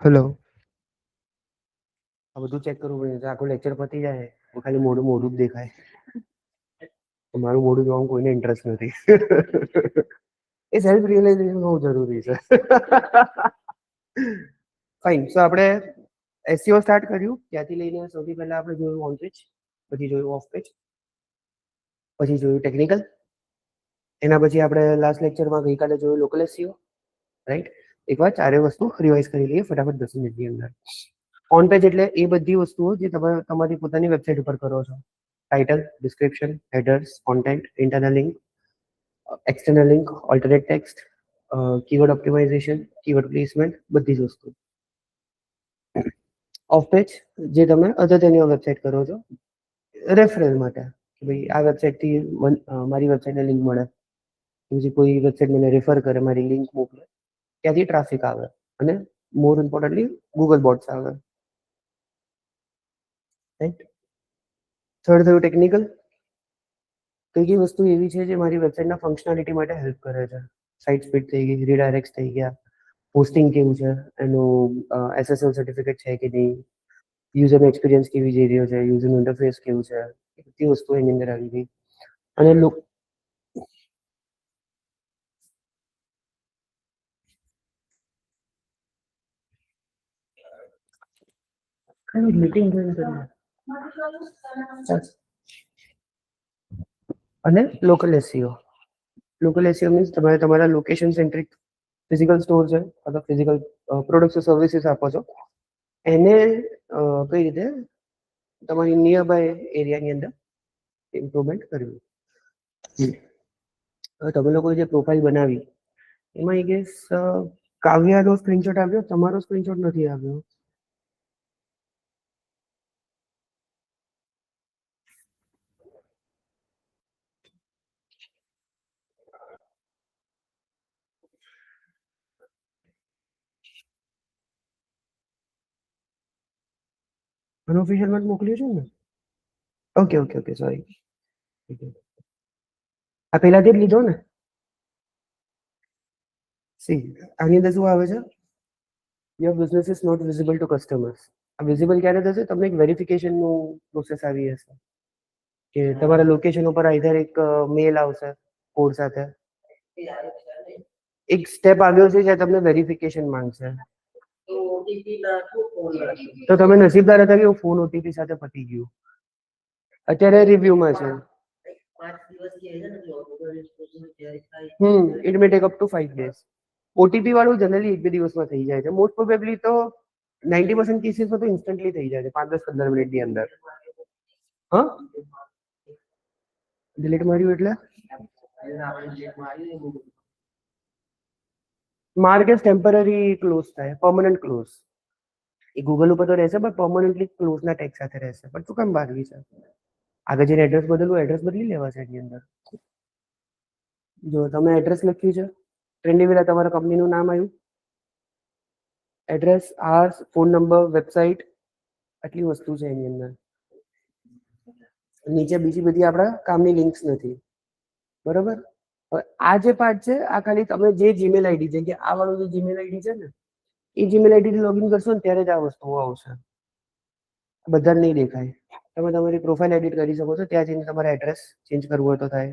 Hello. આ બધું check કરવું પડે. આખું લેક્ચર પતી જાય ખાલી મોઢું મોઢું જ દેખાય. મારું મોઢું જોવામાં કોઈને ઇન્ટરેસ્ટ નથી. એ સેલ્ફ રિયલાઇઝેશન બહુ જરૂરી છે. ફાઇન. સો આપણે એસસીઓ સ્ટાર્ટ કર્યું ત્યાંથી લઈને સૌથી પહેલા આપણે જોયું ઓન પેજ, પછી જોયું ઓફ પેજ, પછી જોયું ટેકનિકલ. એના પછી આપણે લાસ્ટ લેક્ચરમાં ગઈકાલે જોયું લોકલ એસસીઓ, રાઈટ? એકવાર ચારે વસ્તુ રિવાઇઝ કરી લઈએ ફટાફટ 10 મિનિટની અંદર. ઓન પેજ એટલે એ બધી વસ્તુઓ જે તમે તમારી પોતાની વેબસાઇટ ઉપર કરો છો. Title, description, headers, content, internal link, external link, alternate text, keyword optimization, keyword placement, બધી જ વસ્તુ. ઓફ પેજ જે તમે અગત્યની વેબસાઇટ કરો છો રેફરન્સ માટે, કે ભાઈ આ વેબસાઇટથી મારી વેબસાઇટને લિંક મળે, પછી કોઈ વેબસાઇટ મને રેફર કરે, મારી લિંક મોકલે, ત્યાંથી ટ્રાફિક આવે અને મોર ઇમ્પોર્ટન્ટલી ગૂગલ બોટ્સ આવે, રાઈટ? થર્ડ થયું ટેકનિકલ. કઈ કઈ વસ્તુ એવી છે જે મારી વેબસાઇટના ફંક્શનાલિટી માટે હેલ્પ કરે છે. સાઇટ સ્પીડ થઈ ગઈ, રીડાયરેક્ટ થઈ ગયા, હોસ્ટિંગ કેવું છે, એનું એસએસએલ સર્ટિફિકેટ છે કે નહીં, યુઝર એક્સપિરિયન્સ કેવી જઈ રહ્યો છે, યુઝર ઇન્ટરફેસ કેવું છે, એ બધી વસ્તુ એની અંદર આવી ગઈ. અને મીટિંગ અને local SEO. Local SEO means તમારે તમારા લોકેશન સેન્ટ્રિક ફિઝિકલ સ્ટોર છે અથવા ફિઝિકલ પ્રોડક્ટ્સ સર્વિસીસ આપો છો, એને કઈ રીતે તમારી નિયર બાય એરિયાની અંદર ઇમ્પ્રુવમેન્ટ કરવી. હવે તમે લોકો જે પ્રોફાઇલ બનાવી એમાં એ ગેસ કાવ્યાનો સ્ક્રીનશોટ આવ્યો, તમારો સ્ક્રીનશોટ નથી આવ્યો. અનઓફિશિયલમાં મોકલ્યું છે ને? Okay okay okay, sorry. આ પહેલાથી જ લીધો ને? સી આની અંદર શું આવે છે? Your business is not visible to customers. આ વિઝિબલ ક્યારે થશે? તમને એક વેરિફિકેશનનું પ્રોસેસ આવી હશે કે તમારા લોકેશન ઉપર આઈધર એક મેલ આવશે કોડ સાથે, એક સ્ટેપ આવ્યો છે જ્યાં તમને વેરિફિકેશન માંગશે. તો તમે નસીબદાર હતા કે ફોન ઓટીપી સાથે પતી ગયું. અત્યારે રિવ્યુમાં છે. It may take up to 5 days. OTP વાળું જનરલી 1-2 દિવસમાં થઈ જાય છે. મોસ્ટ પ્રોબેબલી તો 90% કેસીસમાં તો ઇન્સ્ટન્ટલી થઈ જાય છે 5-10-15 મિનિટની અંદર. હા, ડિલીટ માર્યું એટલે માર્કેટ ટેમ્પરરી ક્લોઝ થાય, પરમનન્ટ ક્લોઝ. એ ગૂગલ ઉપર તો રહેશે પણ પરમનન્ટલી ક્લોઝના ટેગ સાથે રહેશે. પણ શું કામ બારવી છે? આગળ જઈને એડ્રેસ બદલવું, એડ્રેસ બદલી લેવા છે એની અંદર. જો તમે એડ્રેસ લખ્યું છે, ટ્રેન્ડી વેલા તમારા કંપનીનું નામ આવ્યું, એડ્રેસ, આર્સ, ફોન નંબર, વેબસાઇટ, આટલી વસ્તુ છે એની અંદર. નીચે બીજી બધી આપણા કામની લિંક્સ નથી, બરોબર? હવે આ જે પાર્ટ છે આ ખાલી તમે જે જીમેલ આઈડી છે, કે આ વાળું જે જીમેલ આઈડી છે ને, એ જીમેલ આઈડી થી લોગિન કરશો ને ત્યારે જ આ વસ્તુઓ આવશે. બધા નહીં દેખાય. તમે તમારી પ્રોફાઇલ એડિટ કરી શકો છો, ત્યાં જઈને તમારે એડ્રેસ ચેન્જ કરવું હોય તો થાય,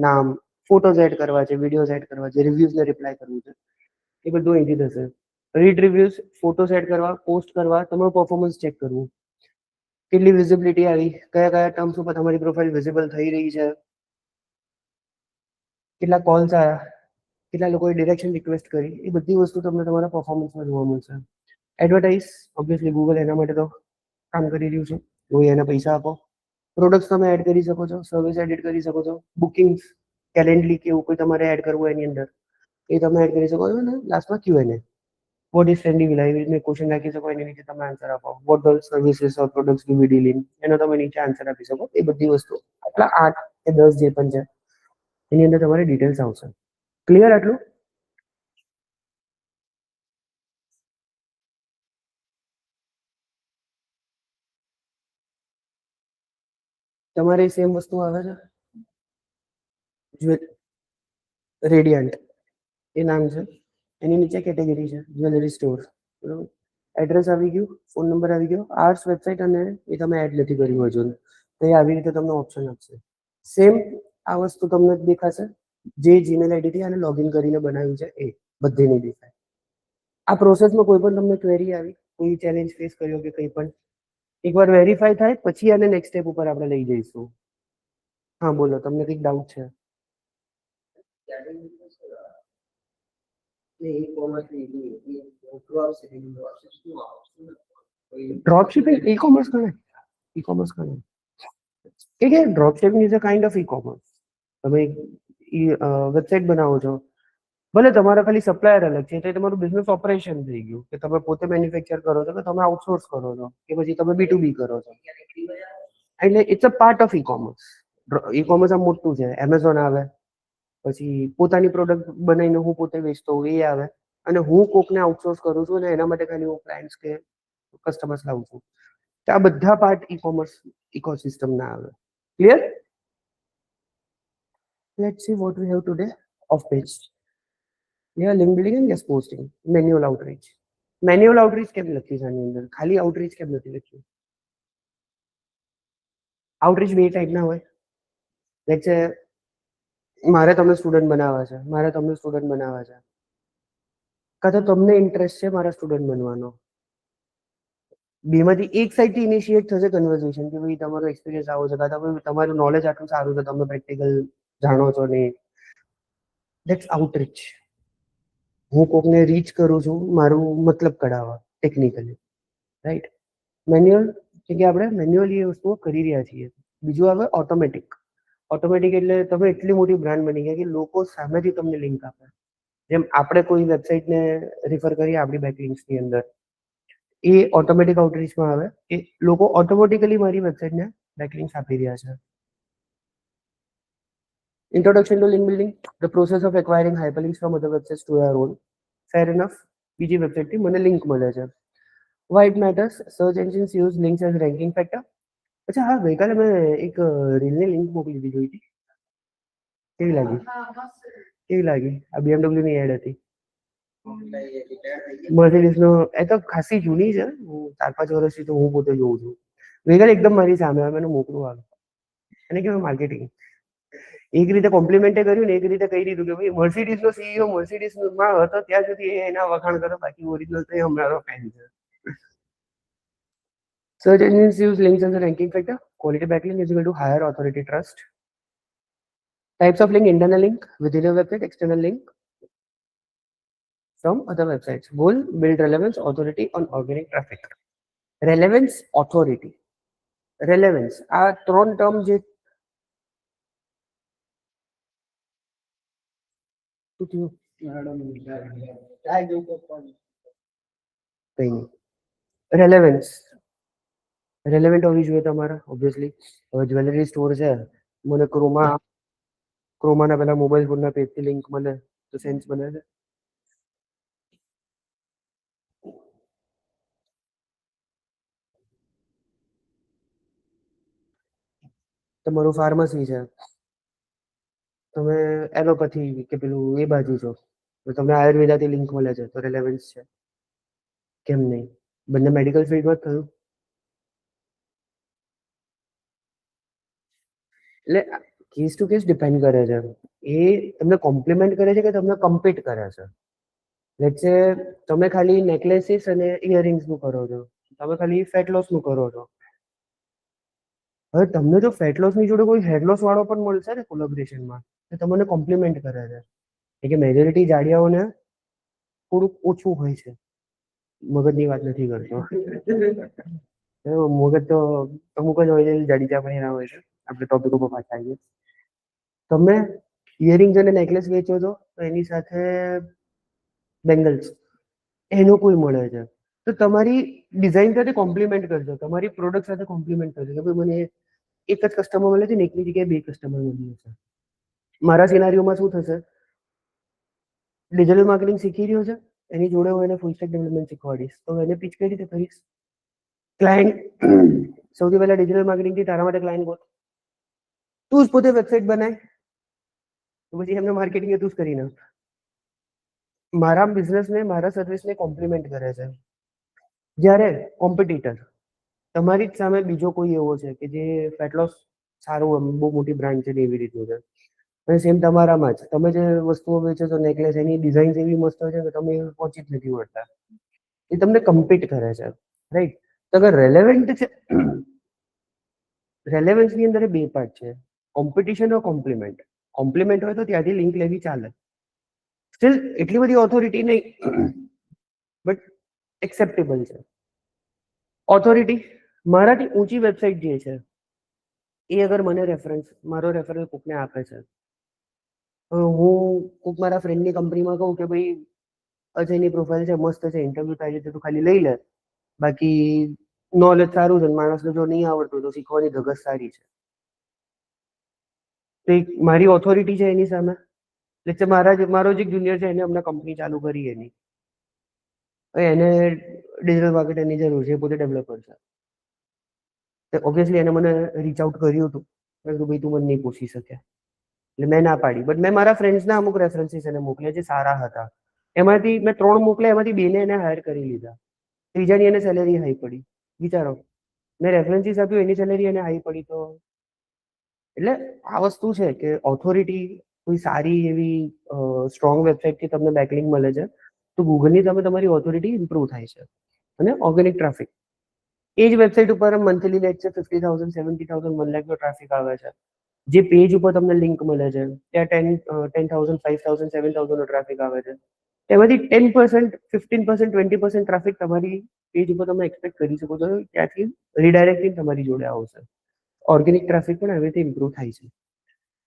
નામ, ફોટોઝ એડ કરવા છે, વિડીયોઝ એડ કરવા છે, રિવ્યુઝને રિપ્લાય કરવું છે, એ બધું અહીંથી થશે. રીડ રિવ્યુઝ, ફોટોસ એડ કરવા, પોસ્ટ કરવા, તમારું પરફોર્મન્સ ચેક કરવું, કેટલી વિઝિબિલિટી આવી, કયા કયા ટર્મ્સ ઉપર તમારી પ્રોફાઇલ વિઝિબલ થઈ રહી છે, કેટલા કોલ્સ આવ્યા, કેટલા લોકોએ ડિરેક્શન રિક્વેસ્ટ કરી, એ બધી વસ્તુ તમને તમારા પરફોર્મન્સમાં જોવા મળશે. એડવર્ટાઇઝ, ઓબ્વિયસલી ગૂગલ એના માટે તો કામ કરી રહ્યું છે, કોઈ એને પૈસા આપો. પ્રોડક્ટ્સ તમે એડ કરી શકો છો, સર્વિસ એડિટ કરી શકો છો, બુકિંગ્સ, કેલેન્ડલી કે એવું કોઈ તમારે એડ કરવું એની અંદર એ તમે એડ કરી શકો છો. ને લાસ્ટમાં Q&A, what is trending live, એવી ક્વેશ્ચન રાખી શકો, એની નીચે તમે આન્સર આપો. What all services or products do we deal in, એનો તમે નીચે આન્સર આપી શકો. એ બધી વસ્તુ આટલા 8 કે 10 જે પણ છે એની અંદર તમારી ડિટેલ્સ આવશે. ક્લિયર આટલું? તમારે સેમ વસ્તુ આવે છે, રેડિયન્ટ એ નામ છે, એની નીચે કેટેગરી છે જ્વેલરી સ્ટોર, બરોબર? એડ્રેસ આવી ગયું, ફોન નંબર આવી ગયો, આર્ટ્સ વેબસાઇટ અને એ તમે એડ નથી કર્યું હજુ, તો એ આવી રીતે તમને ઓપ્શન આપશે. સેમ આ વસ્તુ તમને દેખાશે જે જીમેલ આઈડી થી આને લોગિન કરીને બનાવ્યું છે એ બધી નહીં દેખાય. આ પ્રોસેસમાં કોઈ પણ તમને ક્વેરી આવી, કોઈ ચેલેન્જ ફેસ કર્યો કે કંઈ પણ, એકવાર વેરીફાઈ થાય પછી આને નેક્સ્ટ સ્ટેપ ઉપર આપણે લઈ જઈશું. હા બોલો, તમને કંઈક ડાઉટ છે? ડ્રોપ શિપિંગ ઈ કોમર્સ ગણાય? ઈ કોમર્સ ગણાય કે drop shipping is a kind of e commerce. તમે વેબસાઇટ બનાવો છો, ભલે તમારા ખાલી સપ્લાયર અલગ છે, તો તમારું બિઝનેસ ઓપરેશન થઈ ગયું કે તમે પોતે મેન્યુફેક્ચર કરો છો કે તમે આઉટસોર્સ કરો છો કે પછી તમે B2B કરો છો, એટલે it's a part of e commerce. E commerce આ મોટું છે, એમેઝોન આવે, પછી પોતાની પ્રોડક્ટ બનાવીને હું પોતે વેચતો હોઉં એ આવે, અને હું કોકને આઉટસોર્સ કરું છું અને એના માટે ખાલી હું ક્લાયન્ટ્સ કે કસ્ટમર્સ લાવું છું. તો આ બધા પાર્ટ ઈ કોમર્સ ઇકોસિસ્ટમ ના આવે. Clear? Let's see what we have today. Off page. Yeah, link building and guest posting. Manual outreach. Manual outreach કેમ લખ્યું છે આની અંદર? ખાલી આઉટરીચ કેમ નથી લખ્યું? આઉટરીચ બે ટાઈપના હોય. લાઈક છે, મારે તમને સ્ટુડન્ટ બનાવવા છે, કાં તો તમને ઇન્ટરેસ્ટ છે મારા સ્ટુડન્ટ બનવાનો. બેમાંથી એક સાઈડથી ઇનિશિએટ થશે કન્વર્ઝેશન કે ભાઈ તમારો એક્સપિરિયન્સ આવો છે, કાં તો તમારું નોલેજ આટલું સારું છે, તમે પ્રેક્ટિકલ જાણો છો નહીં. That's outreach. હું કોકને રીચ કરું છું મારું મતલબ કઢાવવા ટેકનિકલી, રાઈટ? મેન્યુઅલ કે આપણે મેન્યુઅલી એ વસ્તુઓ કરી રહ્યા છીએ. બીજું આવે ઓટોમેટિક. ઓટોમેટિક એટલે તમે એટલી મોટી બ્રાન્ડ બની ગયા કે લોકો સામેથી તમને લિંક આપે. જેમ આપણે કોઈ વેબસાઇટને રિફર કરીએ આપણી બેકલિંક્સની અંદર, એ ઓટોમેટિક આઉટરીચમાં આવે કે લોકો ઓટોમેટિકલી મારી વેબસાઇટને બેકલિંક્સ આપી રહ્યા છે. Introduction to link building, the process of acquiring hyperlinks from other websites to your own. Fair enough. બીજી વેબસાઇટથી મને લિંક મળે છે. Why it matters? Search engines use links as ranking factor. અચ્છા હા, ગઈકાલે મેં એક રીલની લિંક મોકલી દીધી જોઈ હતી, કેવી લાગી? આ BMW ની એડ હતી. મર્સિડીઝ નો એ તો ખાસી જૂની છે, હું 4-5 વર્ષથી તો હું પોતે જોઉં છું. ગઈકાલે એકદમ મારી સામે આવે, મને મોકલું આવે, એને કહેવાય માર્કેટિંગ. એક રીતે કોમ્પ્લિમેન્ટ કર્યું ને એક રીતે કહી દીધું કે ભાઈ મર્સિડીઝ નો સીઈઓ મર્સિડીઝ માં હતો ત્યાં સુધી એના વખાણ કરો, બાકી ઓરિજિનલ તો એ અમારો ફેન છે. Search engines use links as a ranking factor. Quality backlink is equal to higher authority trust. Types of link: internal link within a website, external link from other websites. Goal: build relevance, authority on organic traffic. Relevance, authority. Relevance આ ત્રણ term જે relevance relevant હોવી જોઈએ તમારા, obviously. હવે jewellery store છે, મને ક્રોમાના પેલા મોબાઈલ ફોનના પેજથી લિંક મળે તો સેન્સ બને છે? તમારું ફાર્મસી છે, તમે એલોપેથી કે પેલું એ બાજુ છો, તો તમને આયુર્વેદાથી લિંક મળે છે તો રેલેવન્સ છે. કેમ નહીં? બંને મેડિકલ ફિલ્ડમાં જ થયું. એટલે કેસ ટુ કેસ ડિપેન્ડ કરે છે. એ તમને કોમ્પ્લિમેન્ટ કરે છે કે તમને કમ્પીટ કરે છે? લેટ્સ સે તમે ખાલી નેકલેસીસ અને ઇયરિંગ્સ નું કરો છો, તમે ખાલી ફેટ લોસ નું કરો છો. હવે તમને જો ફેટ લોસ ની જોડે કોઈ હેડ લોસ વાળો પણ મળશે ને કોલેબોરેશનમાં, તો તમને કોમ્પ્લિમેન્ટ કરે છે. કે મેજોરિટી જાડિયાઓને થોડુંક ઓછું હોય છે. મગજની વાત નથી કરતો, મગજ તો અમુક જ હોય છે, જાડીચા પણ એના હોય છે. આપણે ટોપિક ઉપર પાછા આવીએ. તમે ઇયરિંગ્સ અને નેકલેસ વેચો છો તો એની સાથે બેંગલ્સ એનું કોઈ મળે છે, તો તમારી ડિઝાઇન સાથે કોમ્પ્લિમેન્ટ કરજો, તમારી પ્રોડક્ટ સાથે કોમ્પ્લિમેન્ટ કરજો કે ભાઈ મને એક જ કસ્ટમર મળે છે ને એકની જગ્યાએ 2 કસ્ટમર મળે છે. મારા સિનારીઓમાં શું થશે? ડિજિટલ માર્કેટિંગ શીખી રહ્યો છે, એની જોડે હું એને ફૂલ સ્ટેક ડેવલપમેન્ટ શીખવાડીશ, તો એને પીચ કઈ રીતે કરીશ? ક્લાયન્ટ સૌથી પહેલા ડિજિટલ માર્કેટિંગ થી તારા માટે ક્લાયન્ટ ગોત. તું જ પોતે વેબસાઇટ બનાય તો પછી એમને માર્કેટિંગ તું જ કરી નાખ. મારા બિઝનેસને મારા સર્વિસને કોમ્પ્લિમેન્ટ કરે છે. જ્યારે કોમ્પિટિટર તમારી જ સામે બીજો કોઈ એવો છે કે જે ફેટ લોસ સારું બહુ મોટી બ્રાન્ડ છે ને એવી રીતનું છે, અને સેમ તમારામાં જ તમે જે વસ્તુઓ વેચો છો નેકલેસ, એની ડિઝાઇન એવી મસ્ત હોય છે કે તમે પહોંચી જ નથી વળતા, એ તમને કમ્પીટ કરે છે, રાઈટ? તો અગર રેલેવન્ટ છે, રેલેવન્સની અંદર બે પાર્ટ છે, કોમ્પિટિશન or કોમ્પ્લિમેન્ટ. કોમ્પ્લિમેન્ટ હોય તો ત્યાંથી લિંક લેવી ચાલે, સ્ટીલ એટલી બધી ઓથોરિટી નહીં, બટ એક્સેપ્ટેબલ છે. ઓથોરિટી મારાથી ઊંચી વેબસાઇટ જે છે એ અગર મને મારો રેફરન્સ કોકને આપે છે, હું કોક મારા ફ્રેન્ડની કંપનીમાં કહું કે ભાઈ અજયની પ્રોફાઇલ છે, મસ્ત છે, ઇન્ટરવ્યુ થાય છે, તું ખાલી લઈ લે, બાકી નોલેજ સારું છે, માણસને જો નહીં આવડતું તો શીખવાની ધગસ સારી છે, તો મારી ઓથોરિટી છે એની સામે. એટલે મારો જે જુનિયર છે એને અમને કંપની ચાલુ કરી એની, એને ડિજિટલ માર્કેટરની જરૂર છે, પોતે ડેવલપર છે, ઓબ્વિયસલી એને મને રીચ આઉટ કર્યું હતું, ભાઈ તું મને નહીં પૂછી શકે, એટલે મેં ના પાડી, બટ મેં મારા ફ્રેન્ડ્સના અમુક રેફરન્સીસ એને મોકલ્યા જે સારા હતા, એમાંથી મેં 3 મોકલ્યા, એમાંથી 2 ને એને હાયર કરી લીધા, ત્રીજાની એને સેલેરી હાઈ પડી. વિચારો, મેં રેફરન્સીસ આપ્યું, એની સેલેરી એને હાઈ પડી. તો એટલે આ વસ્તુ છે કે ઓથોરિટી, કોઈ સારી એવી સ્ટ્રોંગ વેબસાઇટથી તમને બેકલિંક મળે છે તો ગૂગલની સામે તમારી ઓથોરિટી ઇમ્પ્રૂવ થાય છે. અને ઓર્ગેનિક ટ્રાફિક, એ જ વેબસાઇટ ઉપર મંથલી લેટ છે 50,000 70,000 1 લાખ નો ટ્રાફિક આવે છે, જે પેજ ઉપર તમને લિંક મળે છે ત્યાં 10,000 5,000 7,000 નો ટ્રાફિક આવે છે, તેમાંથી 10% 15% 20% ટ્રાફિક તમારી પેજ ઉપર તમે એક્સપેક્ટ કરી શકો છો, ત્યાંથી રીડાયરેક્ટિંગ તમારી જોડે આવશે. ઓર્ગેનિક ટ્રાફિક પણ આવી રીતે ઇમ્પ્રૂવ થાય છે.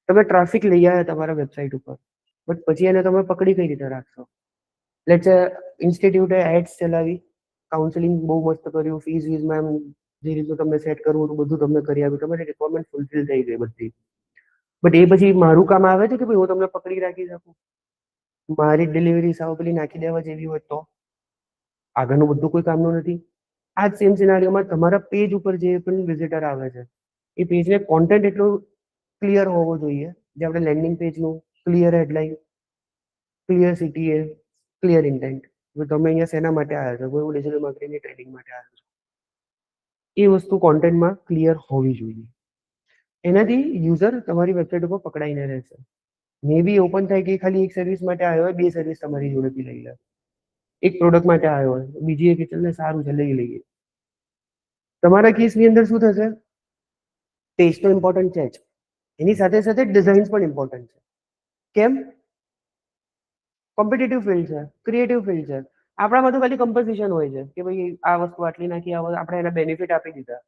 તમે ટ્રાફિક લઈ આવ્યા તમારા વેબસાઇટ ઉપર, બટ પછી એને તમે પકડી કઈ રીતે રાખશો? લેટ્સ ઇન્સ્ટિટ્યૂટે એડ્સ ચલાવી, કાઉન્સેલિંગ બહુ મસ્ત કર્યું, ફીઝમાં જે રીતનું તમને સેટ કરવું હતું બધું તમને કરી આપ્યું, તમારી રિક્વાયરમેન્ટ ફૂલફિલ થઈ ગઈ બધી, બટ એ પછી મારું કામ આવે છે કે ભાઈ હું તમને પકડી રાખી શકું? મારી ડિલિવરી સાવ પેલી નાખી દેવા જેવી હોય તો આગળનું બધું કોઈ કામનું નથી. આ જ સેમ સિનારીઓમાં તમારા પેજ ઉપર જે પણ વિઝિટર આવે છે એ પેજને કોન્ટેન્ટ એટલું ક્લિયર હોવો જોઈએ, જે આપણે લેન્ડિંગ પેજનું clear headline, clear CTA, clear intent, તમે અહીંયા શેના માટે આવ્યા છો, કોઈ ડિજિટલ માર્કેટિંગની ટ્રેનિંગ માટે આવ્યા છો, એ વસ્તુ કોન્ટેન્ટમાં ક્લિયર હોવી જોઈએ. એનાથી યુઝર તમારી વેબસાઇટ ઉપર પકડાઈને રહેશે. મે બી ઓપન થાય કે ખાલી એક સર્વિસ માટે આવ્યો હોય, 2 સર્વિસ તમારી જોડેથી લઈ લે, એક પ્રોડક્ટ માટે આવ્યો હોય, બીજી એક ચલને સારું છે લઈ લઈએ. તમારા કેસની અંદર શું થશે? પેજ તો ઇમ્પોર્ટન્ટ છે જ, એની સાથે સાથે ડિઝાઇન્સ પણ ઇમ્પોર્ટન્ટ છે. કેમ? કોમ્પિટિટિવ ફિલ્ડ છે, ક્રિએટિવ ફિલ્ડ છે, આપણામાં તો ખાલી કમ્પોઝિશન હોય છે કે ભાઈ આ વસ્તુ આટલી નાખી, આપણે એને બેનિફિટ આપી દીધા.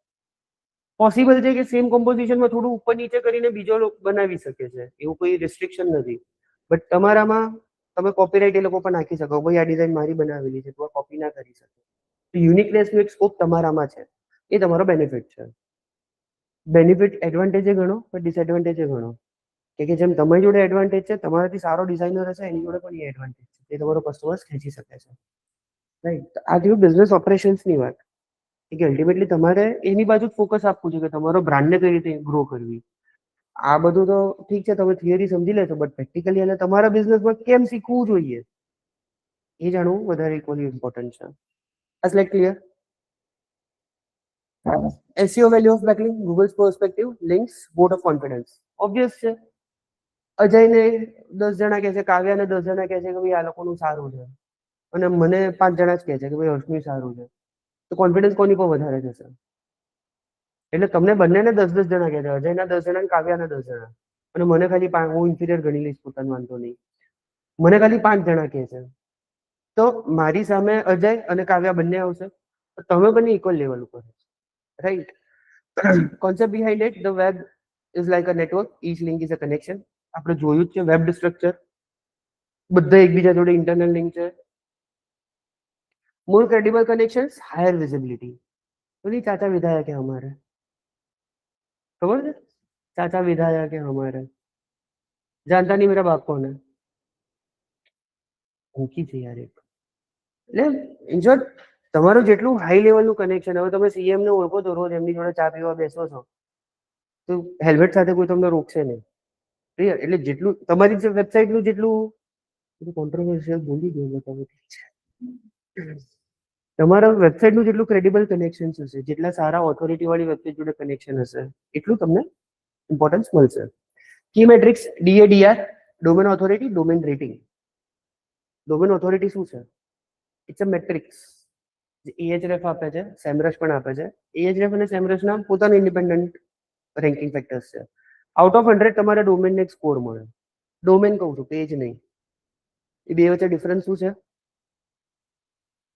પોસિબલ છે કે સેમ કમ્પોઝિશનમાં થોડું ઉપર નીચે કરીને બીજો બનાવી શકે છે, એવું કોઈ રિસ્ટ્રિક્શન નથી, બટ તમારામાં તમે કોપીરાઇટ એ લોકો પર નાખી શકો, ભાઈ આ ડિઝાઇન મારી બનાવેલી છે, તું કોપી ના કરી શકે. યુનિકનેસનો એક સ્કોપ તમારામાં છે, એ તમારો બેનિફિટ છે. બેનિફિટ એડવાન્ટેજ ગણો પણ ડિસએડવાન્ટેજ ગણો, કે જેમ તમારી જોડે એડવાન્ટેજ છે, તમારાથી સારો ડિઝાઇનર હશે એની જોડે પણ એ એડવાન્ટેજ છે, એ તમારો કસ્ટમર્સ ખેંચી શકે છે, રાઈટ? આ થયું બિઝનેસ ઓપરેશન્સની વાત, કે અલ્ટિમેટલી તમારે એની બાજુ ફોકસ આપવું છે કે તમારો બ્રાન્ડને કઈ રીતે ગ્રો કરવી. આ બધું તો ઠીક છે, તમે થિયરી સમજી લેશો, બટ પ્રેક્ટિકલી એને તમારા બિઝનેસમાં કેમ શીખવું જોઈએ એ જાણવું વધારે ઇક્વલી ઇમ્પોર્ટન્ટ છે. આ slide clear? SEO value of backlink, Google's perspective, links, vote of confidence. Obvious છે. અજયને 10 જણા કહે છે, કાવ્યાને 10 જણા કહે છે કે ભાઈ આ લોકોનું સારું છે, અને મને 5 જણા જ કહે છે કે ભાઈ હર્ષનું સારું છે, તો કોન્ફિડન્સ કોની પર વધારે જશે? એટલે તમને બંનેને 10-10 જણા કહે છે, અજયના 10 જણા, કાવ્યાના 10 જણા, અને મને ખાલી હું ઇન્ફિરિયર ગણી લઈશ પોતાનો, વાંધો નહીં, મને ખાલી 5 જણા કહે છે, તો મારી સામે અજય અને કાવ્યા બંને આવશે, તમે બંને ઇક્વલ લેવલ ઉપર, right? Concept behind it, the web is like a network, each link is a connection. આપણે જોયું જ છે વેબ સ્ટ્રક્ચર, બધા એકબીજા જોડે ઇન્ટરનલ લિંક છે. મોર ક્રેડિબલ કનેક્શंस, हायर विजिबिलिटी. बोली चाचा विधायक है हमारे, खबर है? चाचा विधायक है हमारे, जानता नहीं मेरा बाप कौन है, ઊંચી છે યાર એક. એટલે ઇન શોર્ટ, તમારું જેટલું હાઈ લેવલનું કનેક્શન, હવે તમે સીએમ ને ઓળખો તો રોજ એમની જોડે ચા પીવા બેસો છો, તો હેલ્મેટ સાથે કોઈ તમને રોકશે નહીં, ક્લિયર? એટલે જેટલું તમારી વેબસાઇટનું જેટલું કોન્ટ્રોવર્સિયલ બોલી ગયો તમે, તમારા વેબસાઇટનું જેટલું ક્રેડિબલ કનેક્શન હશે, જેટલા સારા ઓથોરિટી વાળી વેબસાઇટ જોડે કનેક્શન હશે, એટલું તમને ઇમ્પોર્ટન્સ મળશે. Key metrics DADR, domain authority, domain rating. Domain authority શું છે? It's a matrix. AHREF આપે છે, સેમરસ પણ આપે છે. AHREF અને સેમરસ ના પોતાના ઇન્ડિપેન્ડન્ટ રેન્કિંગ ફેક્ટર્સ છે. આઉટ ઓફ 100 તમારા ડોમેનને એક સ્કોર મળે. ડોમેન કહું છું, પેજ નહીં. એ બે વચ્ચે ડિફરન્સ શું છે?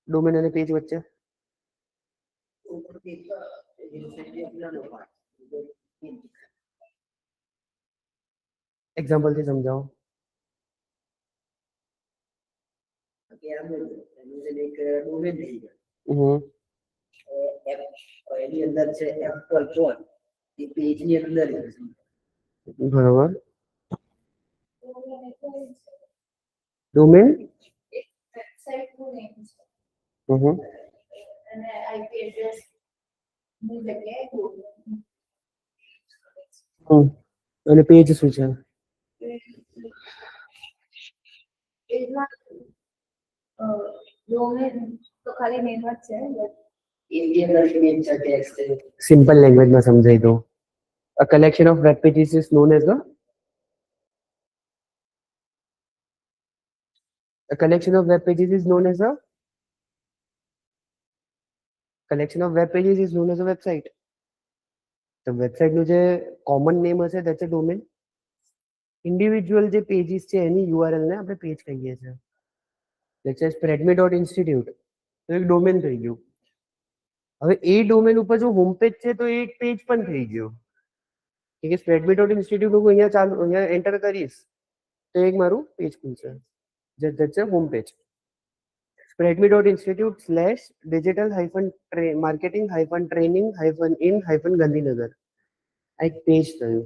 ડોમેન અને પેજ વચ્ચે એક્ઝામ્પલ થી સમજાવો. એની અંદર છે F12 એ પેજની અંદર બરોબર. ડોમેન વેબસાઇટનું નેમ છે અને IP એડ્રેસ ની જગ્યાએ અને પેજ શું છે? પેજમાં ડોમેન તો ખાલી નેમ જ છે. સિમ્પલ લેંગ્વેજમાં સમજાઈ દો. A collection of web pages is known as a collection of web pages is known as a collection of web pages is known as a website. તો વેબસાઇટ નું જે કોમન નેમ હશે that's a domain. Individual જે pages છે એની URL ને આપણે page કહીએ છીએ. લેટ્સ સે spreadme.institute તો એક ડોમેન થઈ ગયું. હવે એ ડોમેન ઉપર જો હોમ પેજ છે તો એક પેજ પણ થઈ ગયું. કે spreadme.institute હું અહીંયા એન્ટર કરીશ તો એક મારું પેજ ખુલશે. that's a home page. spreadme.institute/digital-marketing-training-in-Gandhinagar આ એક પેજ થયું.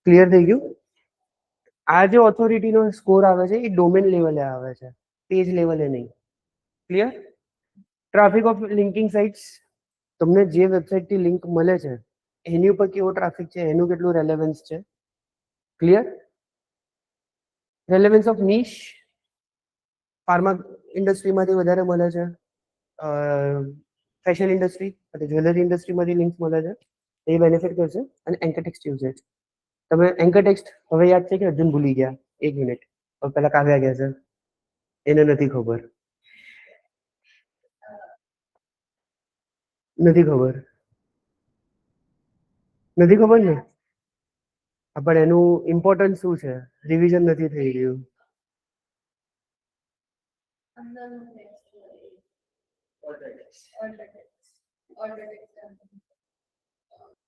ક્લિયર થઈ ગયું? આ જે ઓથોરિટી નો સ્કોર આવે છે એ ડોમેન લેવલે આવે છે, પેજ લેવલે નહીં. Clear? Traffic of linking sites, તમને જે વેબસાઇટ થી લિંક મળે છે એની ઉપર કેવો ટ્રાફિક છે, એનું કેટલું રેલેવન્સ છે. ક્લિયર? રેલેવન્સ ઓફ નીશ, ફાર્મા ઇન્ડસ્ટ્રીમાંથી વધારે મળે છે, ફેશન ઇન્ડસ્ટ્રી અને જ્વેલરી ઇન્ડસ્ટ્રીમાંથી લિંક્સ મળે છે, એ બેનિફિટ કરશે. અને એન્કર ટેક્સ્ટ યુઝેજ, તમે એન્કર ટેક્સ્ટ હવે યાદ છે કે અર્જુન ભૂલી ગયા? 1 મિનિટ, હવે પેલા કાવ્યા ગયા છે, એને નથી ખબર. નથી ખબર ને? પણ એનું ઇમ્પોર્ટન્સ શું છે? રિવિઝન નથી થઈ રહ્યું. અંદરનું ટેક્સ્ટ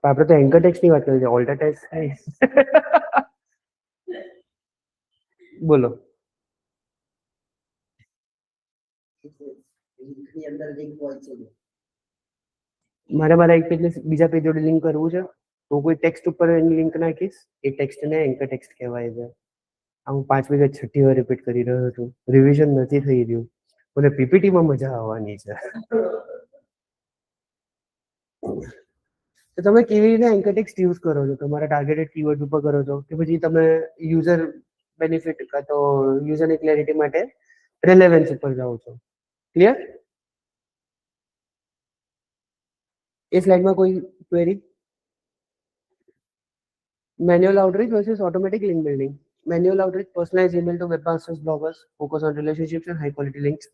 આપણે તો એન્કર ટેક્સ્ટ ની વાત કરીએ છીએ, ઓલ્ટર ટેક્સ્ટ બોલો. મારા એક પેજ બીજા પેજ જોડે લિંક કરવું છે તો કોઈ ટેક્સ્ટ ઉપર એની લિંક નાખીશ, એ ટેક્સ્ટને એન્કર ટેક્સ્ટ કહેવાય છે. આ હું 5 વખત 6ઠી વાર રિપીટ કરી રહ્યો છું, રિવિઝન નથી થઈ રહ્યું. મને પીપીટીમાં મજા આવવાની છે. તો તમે કેવી રીતે એન્કર ટેક્સ્ટ યુઝ કરો છો? તમારા ટાર્ગેટેડ કીવર્ડ ઉપર કરો છો કે પછી તમે યુઝર બેનિફિટ કાં તો યુઝરની ક્લેરિટી માટે રેલેવન્સ ઉપર જાઓ છો? ક્લિયર? એ સ્લાઇડમાં કોઈ query? Manual outreach versus automatic link building. Manual outreach, personalise email to web masters, bloggers, focus on relationships and high quality links.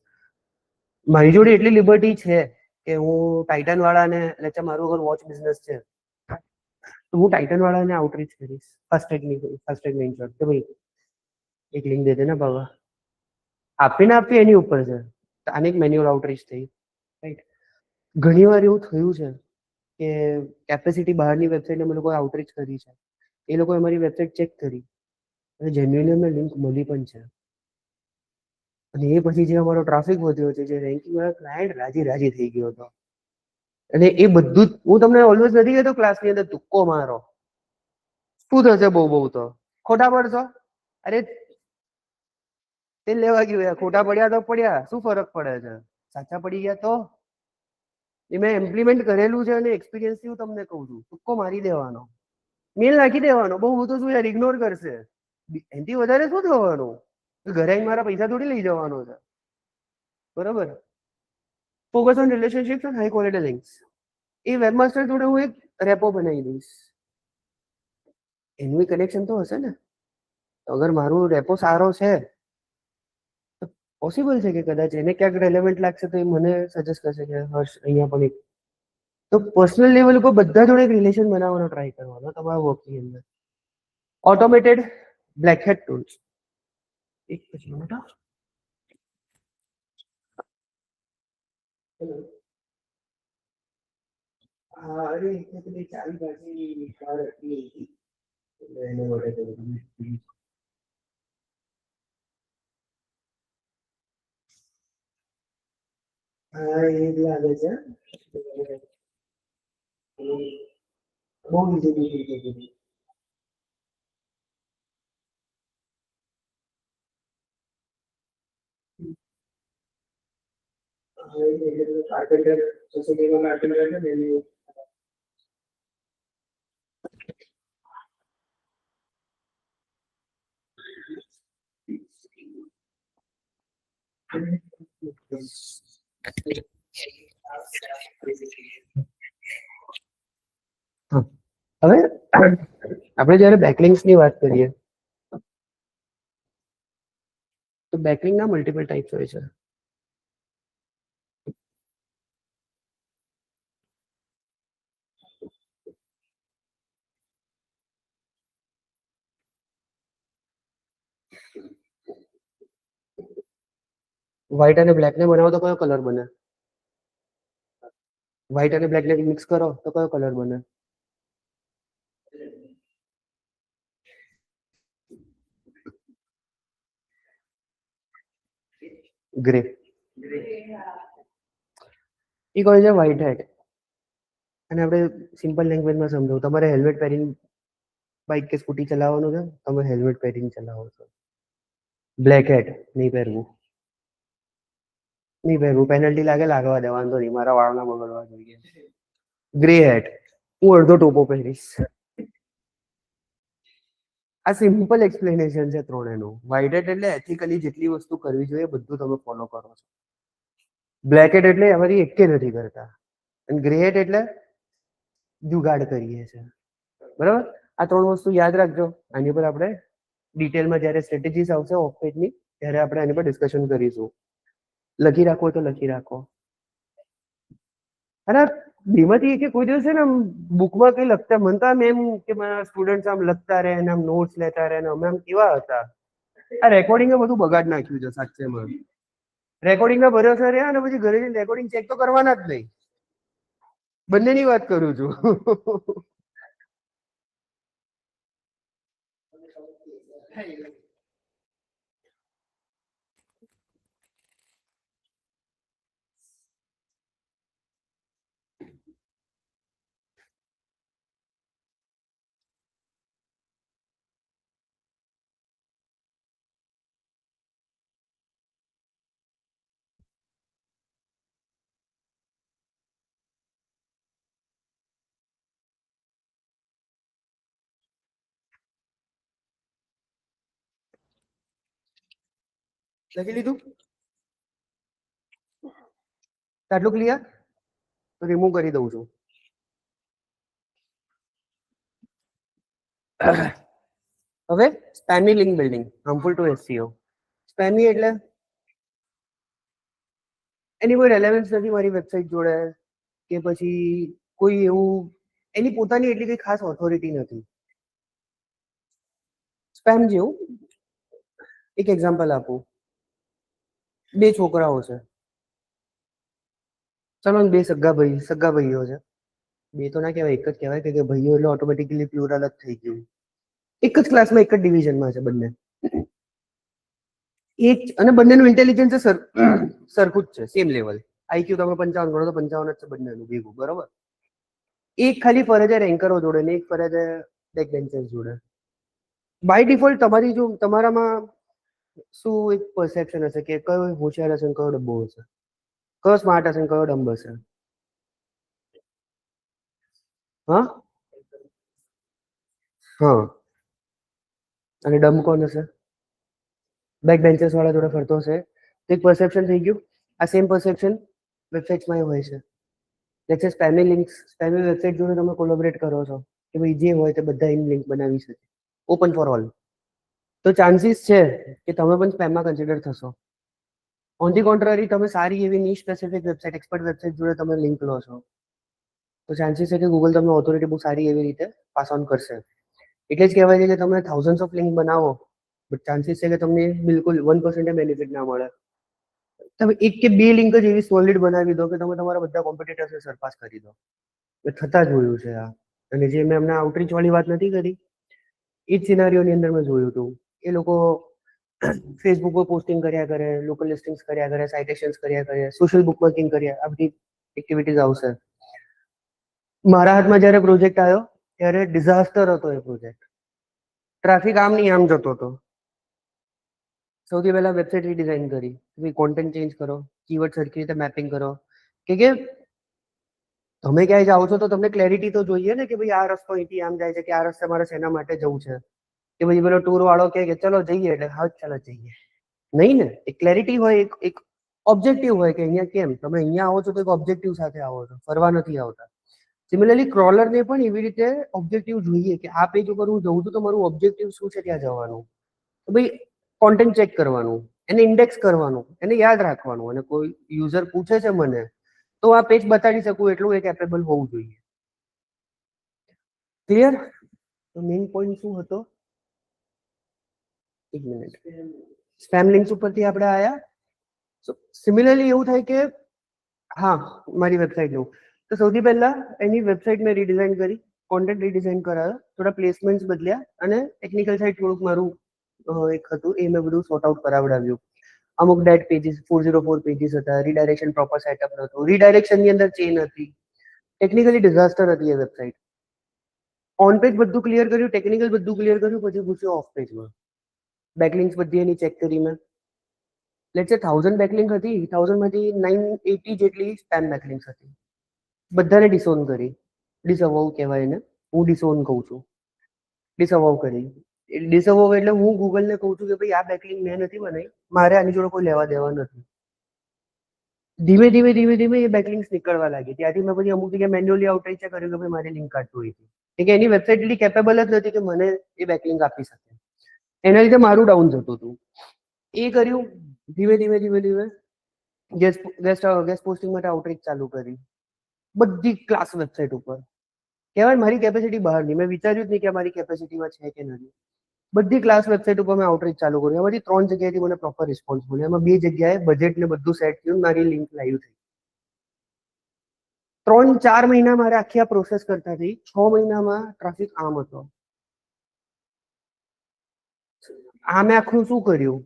મારી જોડે એટલી લિબર્ટી છે કે હું ટાઇટન વાળાને, લેટ્સ મારું અગર વોચ બિઝનેસ છે તો હું ટાઇટન વાળાને આઉટરીચ કરીશ. ફર્સ્ટ ટેગ મેઇન કે ભાઈ એક લિંક દે દેના બાબા, આપીને આપી એની ઉપર છે. આને એક મેન્યુઅલ આઉટરીચ થઈ, રાઈટ? ઘણી વાર એવું થયું છે કે કેપેસિટી બહારની વેબસાઇટ અમે લોકોએ આઉટરીચ કરી છે, એ લોકોએ અમારી વેબસાઇટ ચેક કરી અને જેન્યુઅલી અમને લિંક મળી પણ છે. અને એ પછી જે અમારો ટ્રાફિક વધ્યો છે, જે રેન્કિંગ વાળા ક્લાયન્ટ રાજી થઈ ગયો હતો. અને એ બધું જ હું તમને ઓલવેઝ નથી કહેતો ક્લાસની અંદર તુક્કો મારો, શું થશે બહુ તો ખોટા પડશો. અરે તે લેવા ગયું, ખોટા પડ્યા તો પડ્યા, શું ફરક પડે છે? સાચા પડી ગયા તો એ મેં ઇમ્પ્લિમેન્ટ કરેલું છે અને એક્સપિરિયન્સથી હું તમને કહું છું, તુક્કો મારી દેવાનો, મેલ નાખી દેવાનો. બહુ તો શું યાર ઇગ્નોર કરશે, એનાથી વધારે શું થવાનું? ઘરે આવીને મારા પૈસા થોડી લઈ જવાનો છે. બરાબર, focus on relationships and high quality links. એ વેબમાસ્ટર જોડે હું એક રેપો બનાવી દઈશ, એનું કનેક્શન તો હશે ને. અગર મારું રેપો સારો છે તો પોસિબલ છે કે કદાચ એને ક્યાંક રેલેવન્ટ લાગશે તો એ મને સજેસ્ટ કરશે કે હર્ષ અહીંયા પણ એક. તો પર્સનલ લેવલ ઉપર બધા જોડે એક રિલેશન બનાવવાનો ટ્રાય કરવાનો તમારા વર્કની અંદર. Automated black hat tools. એક પછી મોટા હા, અરે પેલી ચાવી બાકી કાર હતી એટલે એને માટે કર્યું. હા, એ જ લાગે છે. બહુ ઈઝી થઈ ગઈ. કાર્પેન્ટર સોસાયટીમાં કાર્પેન્ટર છે ને એની હવે આપણે જયારે બેકલિંક્સ ની વાત કરીએ તો બેકલિંક ના મલ્ટિપલ ટાઈપ્સ હોય છે. વ્હાઈટ અને બ્લેક ને બનાવો તો કયો કલર બને? વ્હાઈટ અને બ્લેક ને મિક્સ કરો તો કયો કલર બને? ગ્રે. એ કહે છે વ્હાઈટ હેટ. અને આપણે સિમ્પલ લેંગ્વેજમાં સમજાવું, તમારે હેલ્મેટ પહેરીને બાઇક કે સ્કૂટી ચલાવવાનું છે, તમે હેલ્મેટ પહેરીને ચલાવો છો. બ્લેક હેટ નહીં પહેરવું, નહીં પહેરવું, પેનલ્ટી લાગે લાગવા દે, વાંધો નહીં, મારા વાળના બગડવા જોઈએ. ગ્રે હેટ, હું અડધો ટોપો પહેરીશ. આ સિમ્પલ એક્સપ્લેનેશન છે ત્રણેયનું. વ્હાઈટ હેટ એટલે એથિકલી જેટલી વસ્તુ કરવી જોઈએ બધું તમે ફોલો કરો છો. બ્લેક હેટ એટલે એમાંથી એકે નથી કરતા. અને ગ્રે હેટ એટલે જુગાડ કરીએ છે. બરાબર, આ ત્રણ વસ્તુ યાદ રાખજો. આની પર આપણે ડિટેલમાં જ્યારે સ્ટ્રેટેજીસ આવશે ઓફ પેજની ત્યારે આપણે આની પર ડિસ્કશન કરીશું. લખી રાખો તો લખી રાખો. અને બેમાંથી કે કોઈ દિવસ છે ને બુકમાં કઈ લખતા, મને તો આમ એમ કે મારા સ્ટુડન્ટ આમ લખતા રહે અને આમ નોટ્સ લેતા રહે અને અમે આમ કેવા હતા. આ રેકોર્ડિંગ બધું બગાડ નાખ્યું છે સાચેમાં. રેકોર્ડિંગ ના ભરોસા રહ્યા અને પછી ઘરે જઈને રેકોર્ડિંગ ચેક તો કરવાના જ નહીં. બંનેની વાત કરું છું. લખી લીધું? આટલું ક્લિયર? તો રિમૂવ કરી દઉં છું. હવે spammy link building harmful to SEO. Spammy એટલે એની કોઈ રેલેવન્સ નથી મારી વેબસાઇટ જોડે, કે પછી કોઈ એવું એની પોતાની એટલી કઈ ખાસ ઓથોરિટી નથી. સ્પેમ જેવું એક એક્ઝામ્પલ આપું. બે છોકરાઓ છે, ચલો બે સગા ભાઈઓ છે. બે તો ના કહેવાય, એક જ કહેવાય કે ભાઈઓ એટલે ઓટોમેટિકલી પ્લુરલ જ થઈ ગયું. એક જ ક્લાસમાં એક જ ડિવિઝનમાં છે બંને. એક અને બંનેનું ઇન્ટેલિજન્સ સરખું જ છે, સેમ લેવલ. IQ તમે 55 ગણો તો 55 જ છે બંનેનું ભેગું, બરોબર. એક ખાલી ફરે છે રેન્કરો જોડે ને એક ફરે છે બેક બેન્ચર્સ જોડે. બાય ડિફોલ્ટ તમારી જો તમારામાં શું એક પરસેપ્શન હશે કે કયો હોશિયાર હશે કયો ડબ્બો હશે, કયો સ્માર્ટ હશે કયો ડમ્બ હશે? હા હા. અને ડમ્બ કોણ હશે? બેક બેન્ચર્સ વાળા જોડે ફરતો હશે. એક પરસેપ્શન થઈ ગયું. આ સેમ પરસેપ્શન વેબસાઇટ્સમાં હોય છે. લેટ્સ સે સ્પેમી લિંક્સ, સ્પેમી વેબસાઇટ જોડે તમે કોલેબોરેટ કરો છો કે ભાઈ જે હોય તે બધા એની લિંક બનાવી શકે, ઓપન ફોર ઓલ. તો ચાન્સીસ છે કે તમે પણ સ્પેમમાં કન્સિડર થશો. ઓન ધી કોન્ટ્રરી, તમે સારી એવી ની સ્પેસિફિક વેબસાઇટ, એક્સપર્ટ વેબસાઇટ જોડે તમે લિંક લો છો તો ચાન્સીસ છે કે ગૂગલ તમને ઓથોરિટી બહુ સારી એવી રીતે પાસ ઓન કરશે. એટલે જ કહેવાય છે કે તમે થાઉઝન્ડ્સ ઓફ લિંક બનાવો, બટ ચાન્સીસ છે કે તમને બિલકુલ 1% બેનિફિટ ના મળે. તમે એક કે બે લિંક જ એવી સોલિડ બનાવી દો કે તમે તમારા બધા કોમ્પિટિટર્સને સરપાસ કરી દો. એ થતા જોયું છે આ. અને જે મેં હમણાં આઉટરીચ વાળી વાત નથી કરી, એ જ સિનારીઓની અંદર મેં જોયું હતું. એ લોકો ફેસબુક પર પોસ્ટિંગ કર્યા કરે, લોકલ લિસ્ટિંગ્સ કર્યા કરે, સાઇટેશન્સ કર્યા કરે, સોશિયલ બુકમાર્કિંગ કર્યા, આ બધી એક્ટિવિટીઝ આવશે. મારા હાથમાં જ્યારે પ્રોજેક્ટ આવ્યો ત્યારે ડિઝાસ્ટર હતો એ પ્રોજેક્ટ. ટ્રાફિક આમ નહીં આમ જતો હતો. સૌથી પહેલા વેબસાઇટ રીડિઝાઇન કરી, કોન્ટેન્ટ ચેન્જ કરો, કીવર્ડ સરખી રીતે મેપિંગ કરો કે તમે ક્યાંય જાઓ છો તો તમને ક્લેરિટી તો જોઈએ ને કે ભાઈ આ રસ્તો અહીંથી આમ જાય છે કે આ રસ્તે મારે શેના માટે જવું છે. કે પછી પેલો ટૂર વાળો કહે કે ચલો જઈએ એટલે હા ચાલો જઈએ. નહીં ને, એક ક્લેરિટી હોય, એક ઓબ્જેક્ટિવ હોય કે અહીંયા કેમ તમે અહીંયા આવો છો તો એક ઓબ્જેક્ટિવ સાથે આવો છો, ફરવા નથી આવતા. સિમિલરલી ક્રોલરને પણ એવી રીતે ઓબ્જેક્ટિવ જોઈએ કે આ પેજ ઉપર હું જઉં છું તો મારું ઓબ્જેક્ટિવ શું છે ત્યાં જવાનું. તો ભાઈ કોન્ટેન્ટ ચેક કરવાનું, એને ઇન્ડેક્સ કરવાનું, એને યાદ રાખવાનું. અને કોઈ યુઝર પૂછે છે મને તો આ પેજ બતાડી શકું એટલું એ કેપેબલ હોવું જોઈએ. ક્લિયર? તો મેઇન પોઈન્ટ શું હતો? એક મિનિટ. સ્પેમ લિંક્સ ઉપરથી આપણે આયા. સો સિમિલરલી એવું થાય કે હા, મારી વેબસાઇટનું તો સૌથી પહેલા એની વેબસાઇટ મેં રીડિઝાઇન કરી, કોન્ટેન્ટ રીડિઝાઇન કરાયો, થોડા પ્લેસમેન્ટ્સ બદલ્યા અને ટેકનિકલ સાઇડ થોડુંક મારું એક હતું એ મેં બધું સોર્ટ આઉટ કરાવડાવ્યું. અમુક ડેડ પેજીસ 404 પેજીસ હતા, રીડાયરેક્શન પ્રોપર સેટઅપ નહોતું, રીડાયરેક્શનની અંદર ચેન હતી, ટેકનિકલી ડિઝાસ્ટર હતી એ વેબસાઇટ. ઓન પેજ બધું ક્લિયર કર્યું, ટેકનિકલ બધું ક્લિયર કર્યું, પછી ઘૂસ્યો ઓફ પેજમાં. બેકલિંક્સ બધી એની ચેક કરી મેં. લેટ્સ સે 1000 બેકલિંક હતી, 1000 માંથી 980 જેટલી સ્પેમ બેકલિંક્સ હતી. બધાને ડિસઓન કરી. ડિસઅવાઉ કહેવાય એને, હું ડિસઓન કહું છું. ડિસઅવાઉ કરી. ડિસઅવાઉ એટલે હું ગૂગલને કહું છું કે ભાઈ આ બેકલિંક મેં નથી બનાવી, મારે આની જોડે કોઈ લેવા દેવા નથી. ધીમે ધીમે ધીમે ધીમે એ બેકલિંક્સ નીકળવા લાગી. ત્યાંથી મેં પછી અમુક જગ્યાએ મેન્યુઅલી આઉટરીચ કર્યું કે ભાઈ મારી લિંક કાઢવી હતી કે એની વેબસાઇટ એટલી કેપેબલ જ નથી કે મને એ બેકલિંક આપી શકે. એના લીધે મારું ડાઉન જતું હતું. એ કર્યું. ધીમે ધીમે ધીમે ધીમે ગેસ્ટ પોસ્ટિંગ માટે આઉટરીચ ચાલુ કરી. બધી ક્લાસ વેબસાઇટ ઉપર કહેવાય મારી કેપેસિટી બહારની, મેં વિચાર્યું જ નહીં કે મારી કેપેસિટીમાં છે કે નથી. બધી ક્લાસ વેબસાઇટ ઉપર મેં આઉટરીચ ચાલુ કર્યું. એમાંથી 3 જગ્યાએથી મને પ્રોપર રિસ્પોન્સ મળ્યો. એમાં 2 જગ્યાએ બજેટ ને બધું સેટ થયું, મારી લિંક લાઈવ થઈ. 3-4 મહિના મારે આખી આ પ્રોસેસ કરતા થઈ. 6 મહિનામાં ટ્રાફિક આમ હતો. આ મેં આખું શું કર્યું?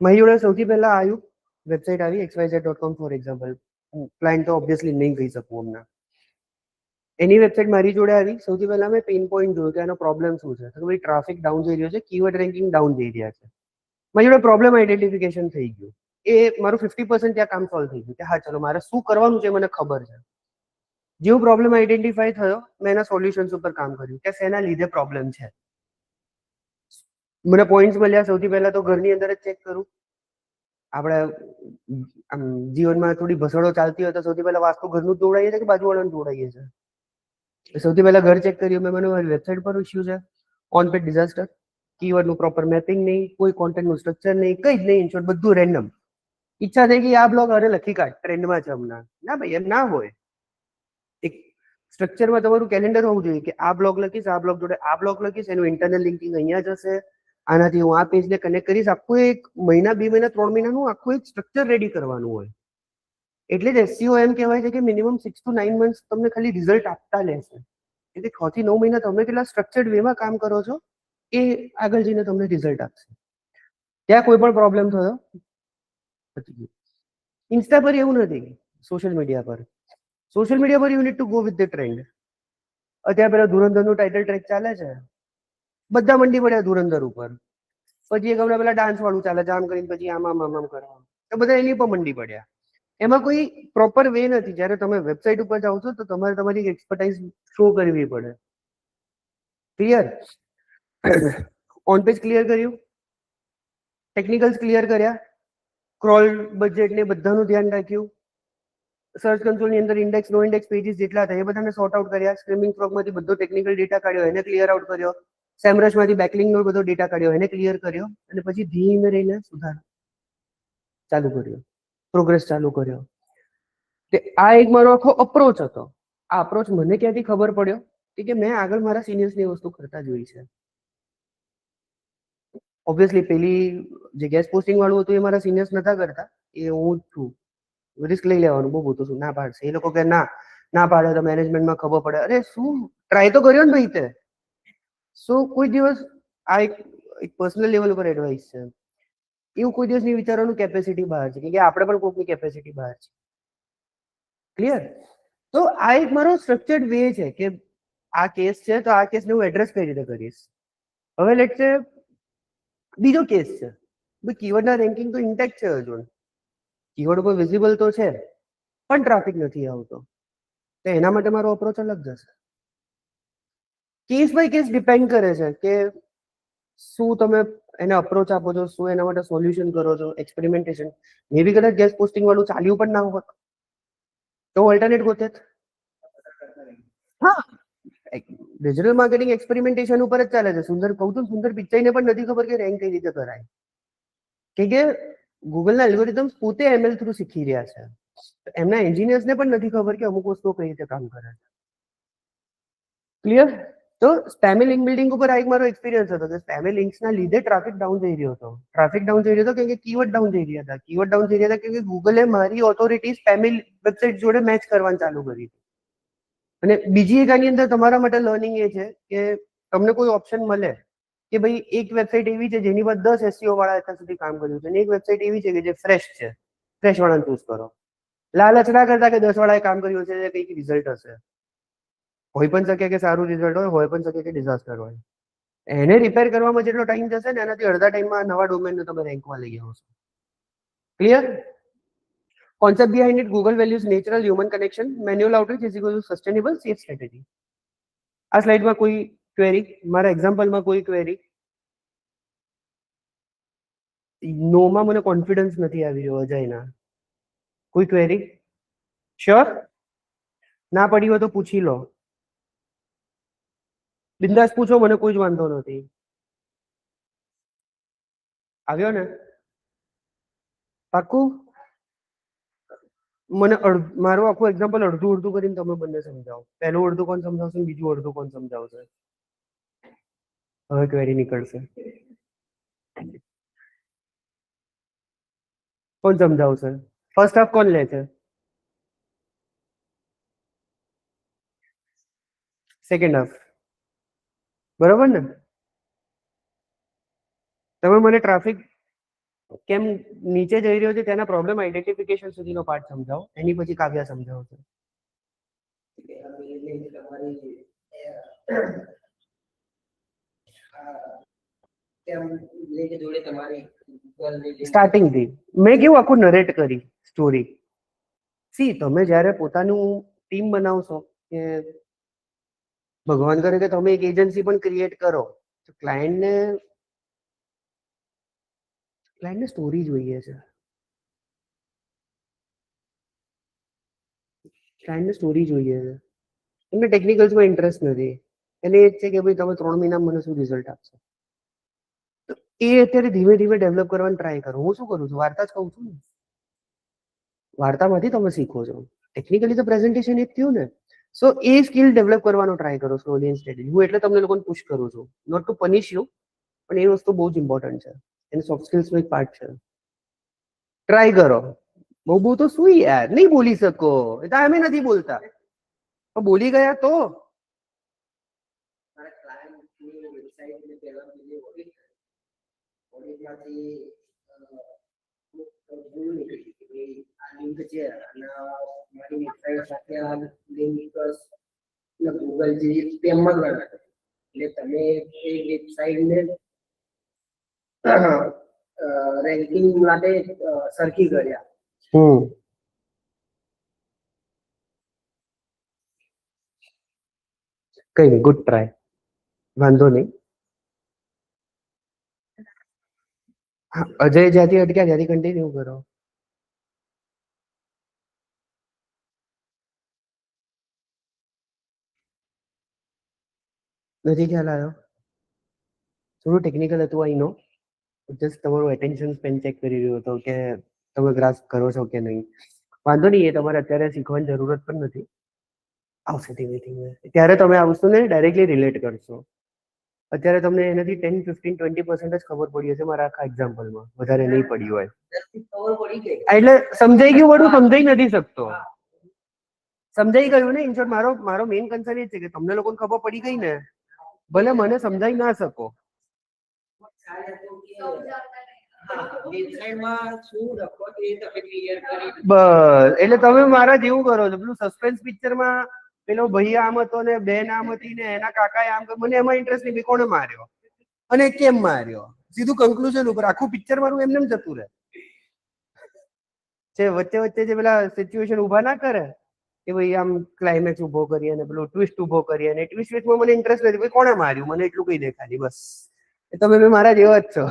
મારી જોડે સૌથી પહેલા આવ્યું, વેબસાઇટ આવી xyz.com ફોર એક્ઝામ્પલ. ક્લાયન્ટ તો ઓબ્વિયસલી નહીં કહી શકું હમણાં. એની વેબસાઇટ મારી જોડે આવી. સૌથી પહેલા મેં પેઇન પોઈન્ટ જોયું કે આનો પ્રોબ્લેમ શું છે. તો ભાઈ ટ્રાફિક ડાઉન જઈ રહ્યો છે, કીવર્ડ રેન્કિંગ ડાઉન જઈ રહ્યા છે. મારી જોડે પ્રોબ્લેમ આઈડેન્ટિફિકેશન થઈ ગયું. એ મારું 50% ત્યાં કામ સોલ્વ થઈ ગયું કે હા ચલો મારે શું કરવાનું છે મને ખબર છે. જેવું પ્રોબ્લેમ આઈડેન્ટિફાઈ થયો, મેં એના સોલ્યુશન્સ ઉપર કામ કર્યું કે શેના લીધે પ્રોબ્લેમ છે. મને પોઈન્ટ્સ મળ્યા. સૌથી પહેલા તો ઘરની અંદર જ ચેક કરું. આપણે આમ જીવનમાં થોડી ભસડો ચાલતી હોય તો સૌથી પહેલા વાસ્તુ ઘરનું જ દોડાઈએ છીએ કે બાજુવાળાનું દોડાઈએ છીએ? સૌથી પહેલા ઘર ચેક કર્યું મેં. મને મારી વેબસાઇટ પર ઇશ્યુ છે, ઓન પેજ ડિઝાસ્ટર, કીવર્ડનું પ્રોપર મેપિંગ નહીં, કોઈ કોન્ટેન્ટનું સ્ટ્રક્ચર નહીં, કંઈ જ નહીં. ઇનશોર્ટ બધું રેન્ડમ. ઈચ્છા થઈ ગઈ આ બ્લોગ અરે લખી કાઢ, ટ્રેન્ડમાં છે હમણાં. ના ભાઈ એમ ના હોય. એક સ્ટ્રક્ચરમાં તમારું કેલેન્ડર હોવું જોઈએ કે આ બ્લોગ લખીશ, આ બ્લોગ જોડે આ બ્લોગ લખીશ, એનું ઇન્ટરનલ લિંકિંગ અહીંયા જશે, આનાથી હું આ પેજને કનેક્ટ કરીશ. આખું એક મહિના 2 મહિના 3 મહિનાનું આખું એક સ્ટ્રક્ચર રેડી કરવાનું હોય. એટલે જ SEO એમ કહેવાય છે કે મિનિમમ 6 to 9 મંથ્સ તમને ખાલી રિઝલ્ટ આપતા લેશે. એટલે 6 થી 9 મહિના તમે કેટલા સ્ટ્રક્ચર્ડ વેમાં કામ કરો છો એ આગળ જઈને તમને રિઝલ્ટ આપશે. ત્યાં કોઈ પણ પ્રોબ્લેમ થયો ઇન્સ્ટા પર એવું નથી. સોશિયલ મીડિયા પર you need to go with the trend. અત્યારે પેલા ધુરંધરનું ટાઇટલ ટ્રેક ચાલે છે, બધા મંડી પડ્યા ધુરંધર ઉપર. પછી એક હમણાં પેલા ડાન્સ વાળું ચાલે છે, આમ કરીને પછી આમ કરવાનું, તો બધા એની પર મંડી પડ્યા. એમાં કોઈ પ્રોપર વે નથી. જ્યારે તમે વેબસાઇટ ઉપર જાઓ છો તો તમારે તમારી એક્સપર્ટાઇઝ શો કરવી પડે. ક્લિયર? ઓન પેજ ક્લિયર કર્યું, ટેકનિકલ્સ ક્લિયર કર્યા, સ્ક્રોલ બજેટ ને બધાનું ધ્યાન રાખ્યું, સર્ચ કન્સોલની અંદર ઇન્ડેક્સ નો ઇન્ડેક્સ પેજીસ જેટલા હતા એ બધાને સોર્ટ આઉટ કર્યા, સ્ટ્રીમિંગ ફ્રોગમાંથી બધો ટેકનિકલ ડેટા કાઢ્યો એને ક્લિયર આઉટ કર્યો, સેમરશમાંથી બેકલિંગનો બધો ડેટા કાઢ્યો એને ક્લિયર કર્યો, અને પછી ધીમે રહીને સુધાર ચાલુ કર્યો, પ્રોગ્રેસ ચાલુ કર્યો. આ એક મારો આખો અપ્રોચ હતો. આ અપ્રોચ મને ક્યાંથી ખબર પડ્યો કે મેં આગળ મારા સિનિયર્સની વસ્તુ કરતા જોઈ છે. ઓબ્વિયસલી પેલી જે ગેસ પોસ્ટિંગ વાળું હતું એ મારા સિનિયર્સ નતા કરતા, એ હું જ છું. રિસ્ક લઈ લેવાનું બહુ બધું છું, ના પાડશે એ લોકો કે ના પાડે તો મેનેજમેન્ટમાં ખબર પડે. અરે શું ટ્રાય તો કર્યો ને ભાઈ તે. સો કોઈ દિવસ આ એક પર્સનલ લેવલ ઉપર એડવાઇસ છે, એવું કોઈ દિવસ નહીં વિચારવાનું કેપેસિટી બહાર છે, કે આપણે પણ કોઈકની કેપેસિટી બહાર છે. ક્લિયર? તો આ એક મારો સ્ટ્રક્ચર્ડ વે છે કે આ કેસ છે તો આ કેસને હું એડ્રેસ કઈ રીતે કરીશ. હવે લેટ્સ સે બીજો કેસ છે, કીવર્ડના રેન્કિંગ તો ઇન્ટેક્ટ છે હજુ, કીવર્ડ ઉપર વિઝિબલ તો છે પણ ટ્રાફિક નથી આવતો, તો એના માટે મારો અપ્રોચ અલગ જશે. કેસ બાય કેસ ડિપેન્ડ કરે છે કે શું તમે એને અપ્રોચ આપો છો, શું એના માટે સોલ્યુશન કરો છો, એક્સપેરિમેન્ટેશન. મે બી કદાચ ગેસ પોસ્ટિંગ વાળું ચાલ્યું પણ ના હોત તો ઓલ્ટરનેટ ગોતે. હા, ડિજિટલ માર્કેટિંગ એક્સપેરિમેન્ટેશન ઉપર જ ચાલે છે. સુંદર કહું છું, સુંદર પિચાઈને પણ નથી ખબર કે રેન્ક કઈ રીતે કરાય, કે ગૂગલના એલ્ગોરિધમ્સ પોતે એમએલ થ્રુ શીખી રહ્યા છે. એમના એન્જિનિયર્સને પણ નથી ખબર કે અમુક વસ્તુઓ કઈ રીતે કામ કરે છે. ક્લિયર? તો સ્પેમી લિંક બિલ્ડિંગ ઉપર આ એક મારો એક્સપિરિયન્સ હતો કે સ્પેમી લિંક્સના લીધે ટ્રાફિક ડાઉન જઈ રહ્યો હતો. ટ્રાફિક ડાઉન જઈ રહ્યો હતો કે કીવર્ડ ડાઉન જઈ રહ્યા હતા. કીવર્ડ ડાઉન જઈ રહ્યા હતા કે ગૂગલે મારી ઓથોરિટી સ્પેમી વેબસાઇટ જોડે મેચ કરવાનું ચાલુ કરી. અને બીજી એક આની અંદર તમારા માટે લર્નિંગ એ છે કે તમને કોઈ ઓપ્શન મળે કે ભાઈ એક વેબસાઇટ એવી છે જેની પર 10 એસઈઓ વાળા અત્યાર સુધી કામ કર્યું છે, અને એક વેબસાઇટ એવી છે કે જે ફ્રેશ છે, ફ્રેશ વાળાને ચૂઝ કરો. લાલચ ના કરતા કે 10 વાળાએ કામ કર્યું છે કંઈક રિઝલ્ટ હશે. હોઈ પણ શકે કે સારું રિઝલ્ટ હોય પણ શકે કે ડિઝાસ્ટર હોય. એને રિપેર કરવામાં જેટલો ટાઈમ જશે ને એનાથી અડધા ટાઈમમાં નવા ડોમેનને તમે રેન્કમાં લઈ આવશો. Clear? Concept behind it, Google values natural human connection, manual outreach is equal to sustainable safe strategy. આ સ્લાઇડમાં કોઈ ક્વેરી, મારા એક્ઝામ્પલમાં કોઈ ક્વેરી? નોમાં મને કોન્ફિડન્સ નથી આવી રહ્યો અજયના. કોઈ ક્વેરી? શ્યોર? ના પડી હોય તો પૂછી લો, બિંદાસ પૂછો, મને કોઈ જ વાંધો નથી. આવ્યો ને? પાક્કું? મને મારું આખું એક્ઝામ્પલ અડધું કરીને તમે બંને સમજાવો. પહેલું અડધું કોણ સમજાવશે, બીજું અડધું કોણ સમજાવશે? હવે ક્વેરી નીકળશે. કોણ સમજાવશે? ફર્સ્ટ હાફ કોણ લે છે? Second half. બરોબર ને? તમે મને ટ્રાફિક કેમ નીચે જઈ રહ્યો છે તેના પ્રોબ્લેમ આઈડેન્ટિફિકેશન સુધીનો પાર્ટ સમજાવો, એની પછી કાવ્યા સમજાવશે. સ્ટાર્ટિંગ થી મેં કેવું આખું નરેટ કરી સ્ટોરી. સી તમે જ્યારે પોતાનું ટીમ બનાવશો કે ભગવાન કરે કે તમે એક એજન્સી પણ ક્રિએટ કરો તો ક્લાયન્ટને સ્ટોરી જોઈએ છે. ક્લાયન્ટને સ્ટોરી જોઈએ છે. એમને ટેકનિકલ્સમાં ઇન્ટરેસ્ટ નથી. એને એ જ છે કે ભાઈ તમે 3 મહિનામાં મને શું રિઝલ્ટ આપશો. તો એ અત્યારે ધીમે ધીમે ડેવલપ કરવાનું ટ્રાય કરો. હું શું કરું છું? વાર્તા જ કહું છું ને. વાર્તામાંથી તમે શીખો છો. ટેકનિકલી તો પ્રેઝન્ટેશન એ જ થયું ને. સો એ સ્કિલ ડેવલપ કરવાનો ટ્રાય કરો સ્લોલી એન્ડ સ્ટેડી. હું એટલે તમને લોકોને પુશ કરું છું, નોટ ટુ પનિશ યુ, પણ એ વસ્તુ બહુ જ ઇમ્પોર્ટન્ટ છે. એની સોફ્ટ સ્કિલ્સનો એક પાર્ટ છે. ટ્રાય કરો. બહુ તો શું યાર, નહીં બોલી શકો એ તો અમે નથી બોલતા, પણ બોલી ગયા તો ગૂગલ જેવી સ્પેમમાં ગણાય. એટલે તમે એ વેબસાઇટને રેન્કિંગ માટે સરખી કર્યા. કઈ નહીં, ગુડ ટ્રાય, વાંધો નહીં. અજય જ્યાંથી અટક્યા ત્યાંથી કન્ટિન્યુ કરો. નથી ખ્યાલ આવ્યો? થોડું ટેકનિકલ હતું, આઈ નો. જસ્ટ તમારું એટેન્શન સ્પેન ચેક કરી રહ્યો હતો કે તમે ગ્રાસ્પ કરો છો કે નહીં. વાંધો નહીં, એ તમારે અત્યારે શીખવાની જરૂરત પણ નથી. આવશે ધીમે ધીમે. ત્યારે તમે આ વસ્તુને ડાયરેક્ટલી રિલેટ કરશો. અત્યારે તમને એનાથી 10, 15, 20% જ ખબર પડી હશે મારા આખા એક્ઝામ્પલમાં, વધારે નહીં પડી હોય. ખબર પડી ગઈ. એટલે સમજાઈ ગયું, બધું સમજાઈ નથી શકતો. સમજાઈ ગયું ને? ઇન શોર્ટ મારો મેઇન કન્સર્ન એ છે કે તમને લોકોને ખબર પડી ગઈ ને, ભલે મને સમજાઈ ના શકો. ખ્યાલ હતો કે સમજાવતા નહીં. હા, વેબસાઇટમાં શું લખો તે તમે ક્લિયર કરી બસ, એટલે તમે મારા જેવું કરો છો. પેલું સસ્પેન્સ પિક્ચરમાં પેલો ભાઈ આમ હતો ને બેન આમ હતી ને એના કાકાએ આમ કર્યું, મને એમાં ઇન્ટરેસ્ટ નહીં, કોણે માર્યો અને કેમ માર્યો, સીધું કન્ક્લુઝન ઉપર આખું પિક્ચર મારું એમને એમ જતું રહે છે. વચ્ચે વચ્ચે જે પેલા સિચ્યુએશન ઉભા ના કરે કે ભાઈ આમ ક્લાઇમેક્સ ઉભો કરીએ અને પેલો ટ્વિસ્ટ ઉભો કરીએ, અને ટ્વિસ્ટમાં મને ઇન્ટરેસ્ટ નથી, ભાઈ કોણે માર્યું મને એટલું કહી દે ખાલી, બસ. એ તમે બી મારા જેવા જ છો.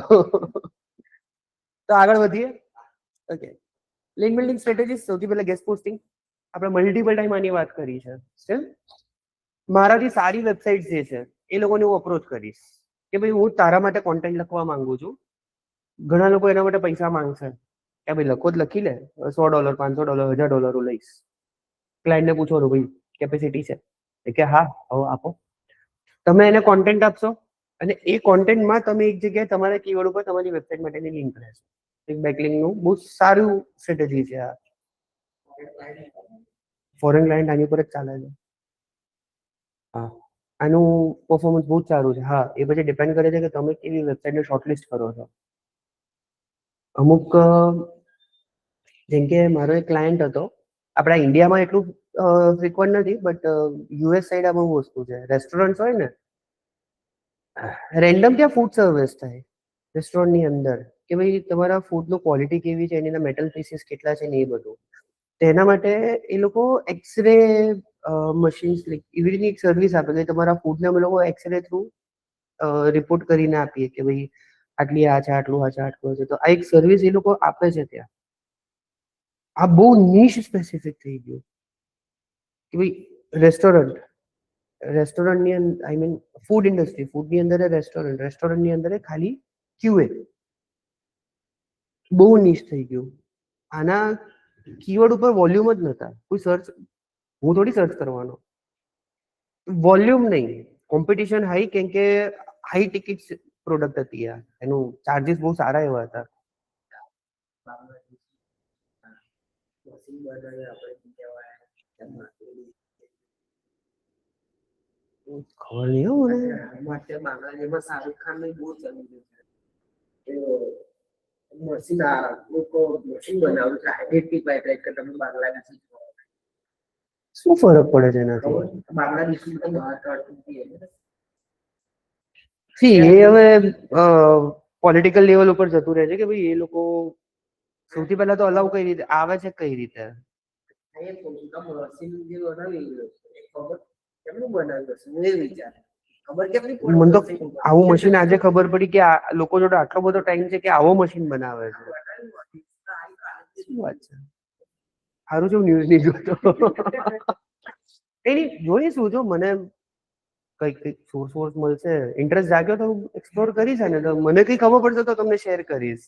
તો આગળ વધીએ. Okay, link building strategies. સૌથી પહેલા ગેસ્ટ પોસ્ટિંગ. આપણે મલ્ટિપલ ટાઈમ આની વાત કરી છે. Still, મારાથી સારી વેબસાઇટ જે છે એ લોકોને હું અપ્રોચ કરીશ કે ભાઈ હું તારા માટે કોન્ટેન્ટ લખવા માંગુ છું. ઘણા લોકો એના માટે પૈસા માંગશે કે ભાઈ લખો જ લખી લે, $100, $500, $1000 હું લઈશ. ક્લાયન્ટને પૂછવાનું ભાઈ કેપેસિટી છે? કે હા, હવે આપો. તમે એને કોન્ટેન્ટ આપશો અને એ કોન્ટેન્ટમાં તમે એક જગ્યાએ તમારા કીવર્ડ ઉપર તમારી વેબસાઇટ માટેની લિંક રહેશે. એક બેકલિંકનું બહુ સારું સ્ટ્રેટેજી છે આ. ફોરેન ક્લાયન્ટ આની ઉપર જ ચાલે છે. હા, આનું પરફોર્મન્સ બહુ જ સારું છે. હા, એ પછી ડિપેન્ડ કરે છે કે તમે કેવી વેબસાઇટને શોર્ટલિસ્ટ કરો છો. અમુક જેમ કે મારો એક ક્લાયન્ટ હતો, આપણા ઇન્ડિયામાં એટલું ફ્રિકવન્ટ નથી, બટ યુએસ સાઈડ આ બહુ વસ્તુ છે. રેસ્ટોરન્ટ હોય ને, રેન્ડમ ત્યાં ફૂડ સર્વિસ થાય રેસ્ટોરન્ટની અંદર કે ભાઈ તમારા ફૂડનું ક્વોલિટી કેવી છે, એના મેટલ પીસીસ કેટલા છે ને એ બધું. તેના માટે એ લોકો એક્સરે મશીન્સ એવી રીતની એક સર્વિસ આપે કે તમારા ફૂડને અમે લોકો એક્સરે થ્રુ રિપોર્ટ કરીને આપીએ કે ભાઈ આટલી આ છે, આટલું આ છે, આટલું છે. તો આ એક સર્વિસ એ લોકો આપે છે ત્યાં. આ બહુ નીશ સ્પેસિફિક થઈ ગયું કે ભાઈ રેસ્ટોરન્ટની અંદર, આઈ મીન ફૂડ ઇન્ડસ્ટ્રી, ફૂડની અંદર રેસ્ટોરન્ટની અંદર ખાલી ક્યુએ બહુ નીશ થઈ ગયું. આના કીવર્ડ ઉપર વોલ્યુમ જ નતા. કોઈ સર્ચ, હું થોડી સર્ચ કરવાનો, વોલ્યુમ નહીં, કોમ્પિટિશન હાઈ, કેમ કે હાઈ ટિકિટ પ્રોડક્ટ હતી આ. એનું ચાર્જીસ બહુ સારા એવા હતા. મશીન બનાવે આપણે કહેવાય. ખબર નહીં હો મને. માટે બાંગ્લાદેશમાં શાહરુખ ખાનનું બહુ ચાલી રહ્યું છે. મશીન લોકો મશીન બનાવે છે, હાઇડ્રેટિક પાઇપલાઇન કે તમે બાંગ્લાદેશી શું ફરક પડે છે એનાથી? બાંગ્લાદેશી તો બહાર કાઢતી સી એ હવે પોલિટિકલ લેવલ ઉપર જતું રહે છે કે ભાઈ એ લોકો સૌથી પહેલા તો અલાઉ કઈ રીતે આવે છે, કઈ રીતે. મશીન જે બનાવી ખબર કેમનું બનાવ્યું હશે હું એ વિચાર ખબર કેમની મને તો આવું મશીન આજે ખબર પડી કે આ લોકો જોડે આટલો બધો ટાઈમ છે કે આવો મશીન બનાવે છે. શું વાત છે? સારું છે ન્યૂઝ નહીં જોતો. એની જોઈશું, જો મને કઈક સોર્સ મળશે, ઇન્ટરેસ્ટ જાગ્યો તો એક્સપ્લોર કરીશ ને, તો મને કઈ ખબર પડશે તો તમને શેર કરીશ.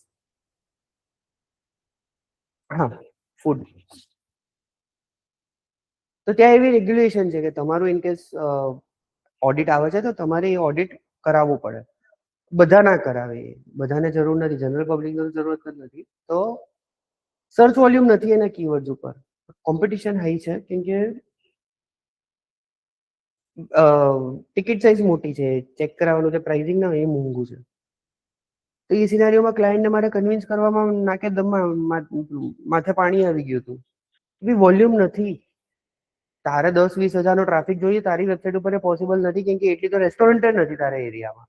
હા, ફૂડ. તો ત્યાં એવી રેગ્યુલેશન છે કે તમારું ઇનકેસ ઓડિટ આવે છે તો તમારે એ ઓડિટ કરાવવું પડે. બધા ના કરાવે, બધાને જરૂર નથી, જનરલ પબ્લિક જરૂરત જ નથી. તો સર્ચ વોલ્યુમ નથી એના કીવર્ડ્સ ઉપર, કોમ્પિટિશન હાઈ છે કેમ કે ટિકિટ સાઇઝ મોટી છે, ચેક કરાવવાનું છે, પ્રાઇસિંગ ના એ મોંઘું છે. તો એ સિનારીઓમાં ક્લાયન્ટને મારે કન્વિન્સ કરવામાં નાકે દમમાં માથે પાણી આવી ગયું હતું. બી વોલ્યુમ નથી. તારે 10-20 હજારનો ટ્રાફિક જોઈએ તારી વેબસાઇટ ઉપર પોસિબલ નથી, કેમ કે એટલી તો રેસ્ટોરન્ટ નથી તારા એરિયામાં.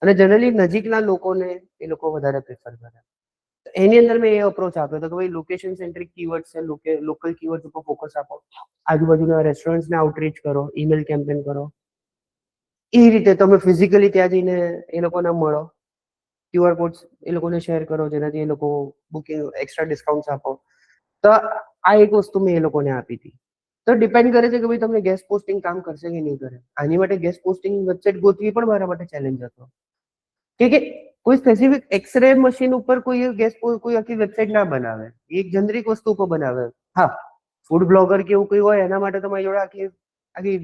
અને જનરલી નજીકના લોકોને એ લોકો વધારે પ્રેફર કરે. એની અંદર મેં એ અપ્રોચ આપ્યો હતો કે ભાઈ લોકેશન સેન્ટ્રિક કીવર્ડ છે, લોકલ કીવર્ડ ઉપર ફોકસ આપો, આજુબાજુના રેસ્ટોરન્ટ્સને આઉટરીચ કરો, ઈમેલ કેમ્પેન કરો. એ રીતે તમે ફિઝિકલી ત્યાં જઈને એ લોકોને મળો, QR કોડ્સ એ લોકોને શેર કરો, જેનાથી એ લોકો બુકિંગ એક્સ્ટ્રા ડિસ્કાઉન્ટ આપો. તો આ એક વસ્તુ મેં એ લોકોને આપી હતી. તો ડિપેન્ડ કરે છે કે ભાઈ તમને ગેસ્ટ પોસ્ટિંગ કામ કરશે કે નહીં કરે. આની માટે ગેસ્ટ પોસ્ટિંગ વેબસાઇટ ગોતવી પણ મારા માટે ચેલેન્જ હતો કે કોઈ સ્પેસિફિક એક્સરે મશીન ઉપર કોઈ ગેસ્ટ કોઈ આખી વેબસાઇટ ના બનાવે, એક જનરિક વસ્તુ ઉપર બનાવે. હા, ફૂડ બ્લોગર કે એવું કોઈ હોય એના માટે તમારી જોડે આખી આખી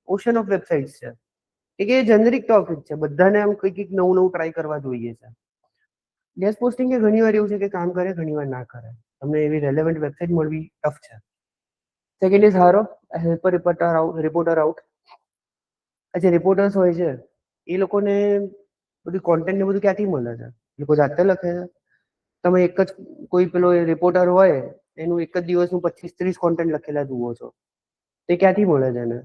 ઓશન ઓફ વેબસાઇટ્સ છે કે એ જનરિક ટોપિક છે, બધાને આમ કંઈક નવું નવું ટ્રાય કરવા જોઈએ છે. ગેસ્ટ પોસ્ટિંગ એ ઘણી વાર એવું છે કે કામ કરે, ઘણી વાર ના કરે. તમને એવી રેલેવન્ટ વેબસાઇટ મળવી ટફ છે. સેકન્ડ ઇઝ હારો હેલ્પર રિપોર્ટર આઉટ. જે રિપોર્ટર્સ હોય છે એ લોકોને બધું કોન્ટેન્ટ ને બધું ક્યાંથી મળે છે? એ લોકો જાતે લખે છે. તમે એક જ કોઈ પેલો રિપોર્ટર હોય એનું એક જ દિવસનું 25-30 કોન્ટેન્ટ લખેલા જુઓ છો, તે ક્યાંથી મળે છે એને?